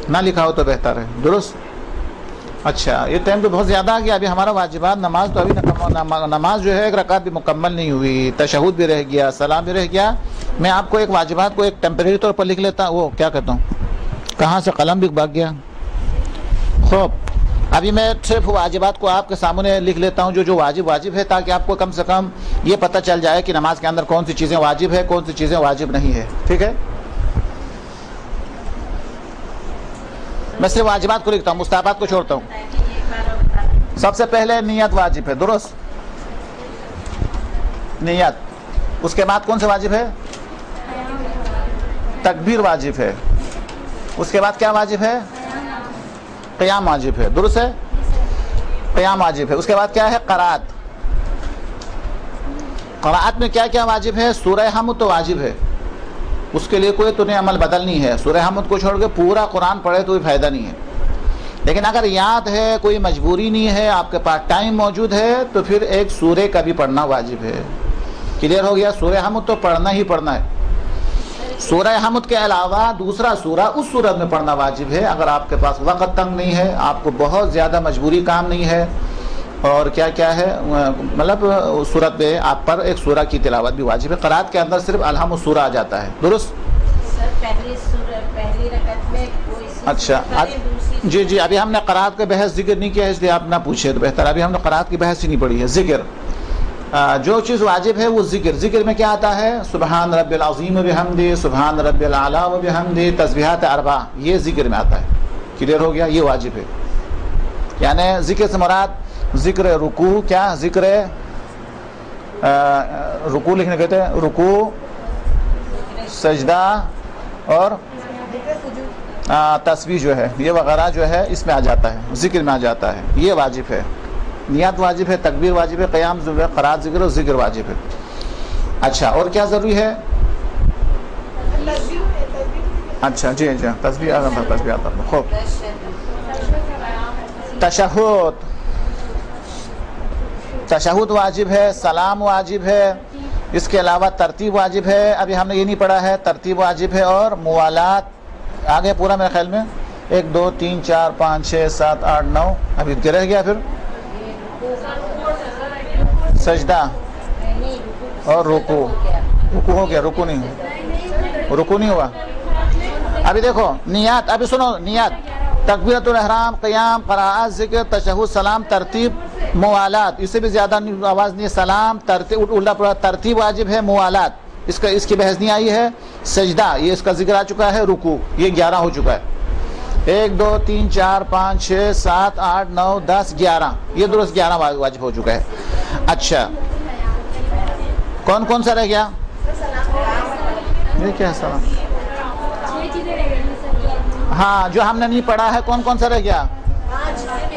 نہ لکھا ہو تو بہتر ہے۔ درست؟ اچھا، یہ ٹائم تو بہت زیادہ آ گیا، ابھی ہمارا واجبات نماز تو ابھی نماز جو ہے ایک رکعت بھی مکمل نہیں ہوئی، تشہد بھی رہ گیا، سلام بھی رہ گیا۔ میں آپ کو ایک واجبات کو ایک ٹیمپریری طور پر لکھ لیتا، وہ کیا کہتا ہوں، کہاں سے قلم بھی بھاگ گیا۔ خوب، ابھی میں صرف واجبات کو آپ کے سامنے لکھ لیتا ہوں، جو واجب ہے، تاکہ آپ کو کم سے کم یہ پتہ چل جائے کہ نماز کے اندر کون سی چیزیں واجب ہے، کون سی چیزیں واجب نہیں ہے۔ ٹھیک ہے، میں صرف واجبات کو لکھتا ہوں، مستحبات کو چھوڑتا ہوں۔ سب سے پہلے نیت واجب ہے، درست؟ نیت۔ اس کے بعد کون سے واجب ہے؟ تکبیر واجب ہے۔ اس کے بعد کیا واجب ہے؟ قیام واجب ہے، درست ہے؟ قیام واجب ہے۔ اس کے بعد کیا ہے؟ قرات۔ قرات میں کیا کیا واجب ہے؟ سورہ حمد تو واجب ہے، اس کے لیے کوئی تو نہیں عمل بدل نہیں ہے، سورہ حمد کو چھوڑ کے پورا قرآن پڑھے تو فائدہ نہیں ہے۔ لیکن اگر یاد ہے، کوئی مجبوری نہیں ہے، آپ کے پاس ٹائم موجود ہے، تو پھر ایک سورہ کا بھی پڑھنا واجب ہے۔ کلیئر ہو گیا؟ سورہ حمد تو پڑھنا ہی پڑھنا ہے، سورہ حمد کے علاوہ دوسرا سورہ اس صورت میں پڑھنا واجب ہے اگر آپ کے پاس وقت تنگ نہیں ہے، آپ کو بہت زیادہ مجبوری کام نہیں ہے، اور کیا ہے مطلب اس صورت میں آپ پر ایک سورہ کی تلاوت بھی واجب ہے۔ قرات کے اندر صرف الحم السورہ آ جاتا ہے، درست؟ پہلی رکعت میں اچھا جی ابھی ہم نے قرات کے بحث ذکر نہیں کیا، اس لیے آپ نہ پوچھے تو بہتر۔ ابھی ہم نے قرات کی بحث ہی نہیں پڑھی ہے، ذکر جو چیز واجب ہے وہ ذکر میں کیا آتا ہے؟ سبحان رب العظیم و بحمدہ، سبحان رب الاعلی و بحمدہ، تسبیحات 4 یہ ذکر میں آتا ہے. کلیئر ہو گیا؟ یہ واجب ہے. یعنی ذکر سے مراد ذکر رکوع، کیا ذکر رکوع لکھنے کہتے ہیں، رکوع، سجدہ اور تسبیح جو ہے یہ وغیرہ جو ہے اس میں آ جاتا ہے، ذکر میں آ جاتا ہے. یہ واجب ہے. نیت واجب ہے، تکبیر واجب ہے، قیام ذکر، قرات ذکر اور ذکر واجب ہے. اچھا اور کیا ضروری ہے؟ اچھا جی تسبیح آتا ہے. خوب. تشہد واجب ہے، سلام واجب ہے، اس کے علاوہ ترتیب واجب ہے. ابھی ہم نے یہ نہیں پڑھا ہے، ترتیب واجب ہے. اور موالات آگے پورا میرے خیال میں 1 2 3 4 5 6 7 8 9 ابھی رہ گیا. پھر سجدہ اور رکوع ہو گیا. رکوع نہیں ہوا. ابھی دیکھو نیت، ابھی سنو نیت، تکبیرۃ الاحرام، قیام، قراءت، ذکر، تشہد، سلام، ترتیب، موالات. اس سے بھی زیادہ آواز نہیں. سلام، ترتیب، الٹا پورا ترتیب واجب ہے. موالات اس کی بحث نہیں آئی ہے. سجدہ یہ اس کا ذکر آ چکا ہے. رکوع یہ 11 ہو چکا ہے. 1 2 3 4 5 6 7 8 9 10 11 یہ درست 11 واجب ہو چکا ہے. اچھا کون سا رہ گیا؟ یہ کیا ہے سلام؟ ہاں جو ہم نے نہیں پڑھا ہے کون سا رہ گیا؟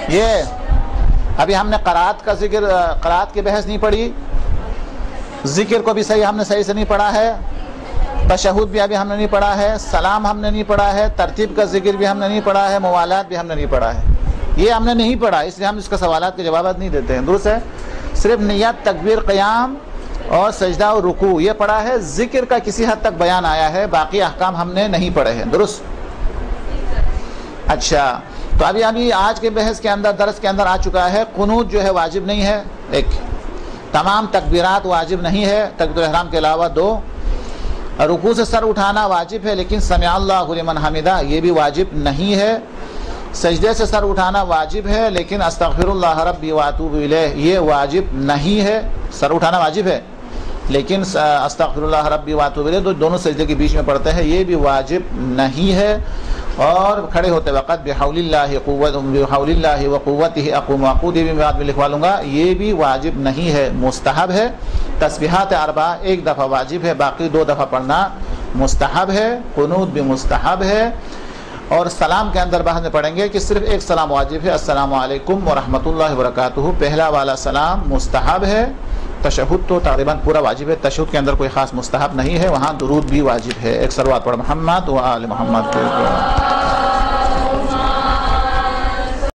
یہ ابھی ہم نے قرات کا ذکر، قرات کی بحث نہیں پڑھی. ذکر کو بھی ہم نے صحیح سے نہیں پڑھا ہے. تشہد بھی ابھی ہم نے نہیں پڑھا ہے. سلام ہم نے نہیں پڑھا ہے. ترتیب کا ذکر بھی ہم نے نہیں پڑھا ہے. موالات بھی ہم نے نہیں پڑھا ہے. یہ ہم نے نہیں پڑھا اس لیے ہم اس کا سوالات کے جوابات نہیں دیتے ہیں. درست ہے. صرف نیت، تکبیر، قیام اور سجدہ اور رکوع یہ پڑھا ہے. ذکر کا کسی حد تک بیان آیا ہے، باقی احکام ہم نے نہیں پڑھے ہیں. درست. اچھا تو ابھی آج کے بحث کے اندر، درس کے اندر آ چکا ہے قنوت جو ہے واجب نہیں ہے. ایک تمام تکبیرات واجب نہیں ہے تکبیر احرام کے علاوہ. 2 رکوع سے سر اٹھانا واجب ہے لیکن سمع اللہ لمن حمدہ یہ بھی واجب نہیں ہے. سجدے سے سر اٹھانا واجب ہے لیکن استغفر اللہ ربی واتوب الیہ یہ واجب نہیں ہے. سر اٹھانا واجب ہے لیکن استغفر اللہ ربی واتوب الیہ دونوں سجدے کے بیچ میں پڑھتے ہیں یہ بھی واجب نہیں ہے. اور کھڑے ہوتے وقت بحول اللہ وقوتہ اقوم واقعود بھی میں بعد میں لکھوا لوں گا یہ بھی واجب نہیں ہے، مستحب ہے. تسبیحات 4 1 دفعہ واجب ہے، باقی 2 دفعہ پڑھنا مستحب ہے. قنوت بھی مستحب ہے. اور سلام کے اندر بعد میں پڑھیں گے کہ صرف ایک سلام واجب ہے، السلام علیکم ورحمۃ اللہ وبرکاتہ. پہلا والا سلام مستحب ہے. تشہد تو تقریباً پورا واجب ہے. تشہد کے اندر کوئی خاص مستحب نہیں ہے، وہاں درود بھی واجب ہے. ایک صلوات پڑھ محمد و آل محمد کے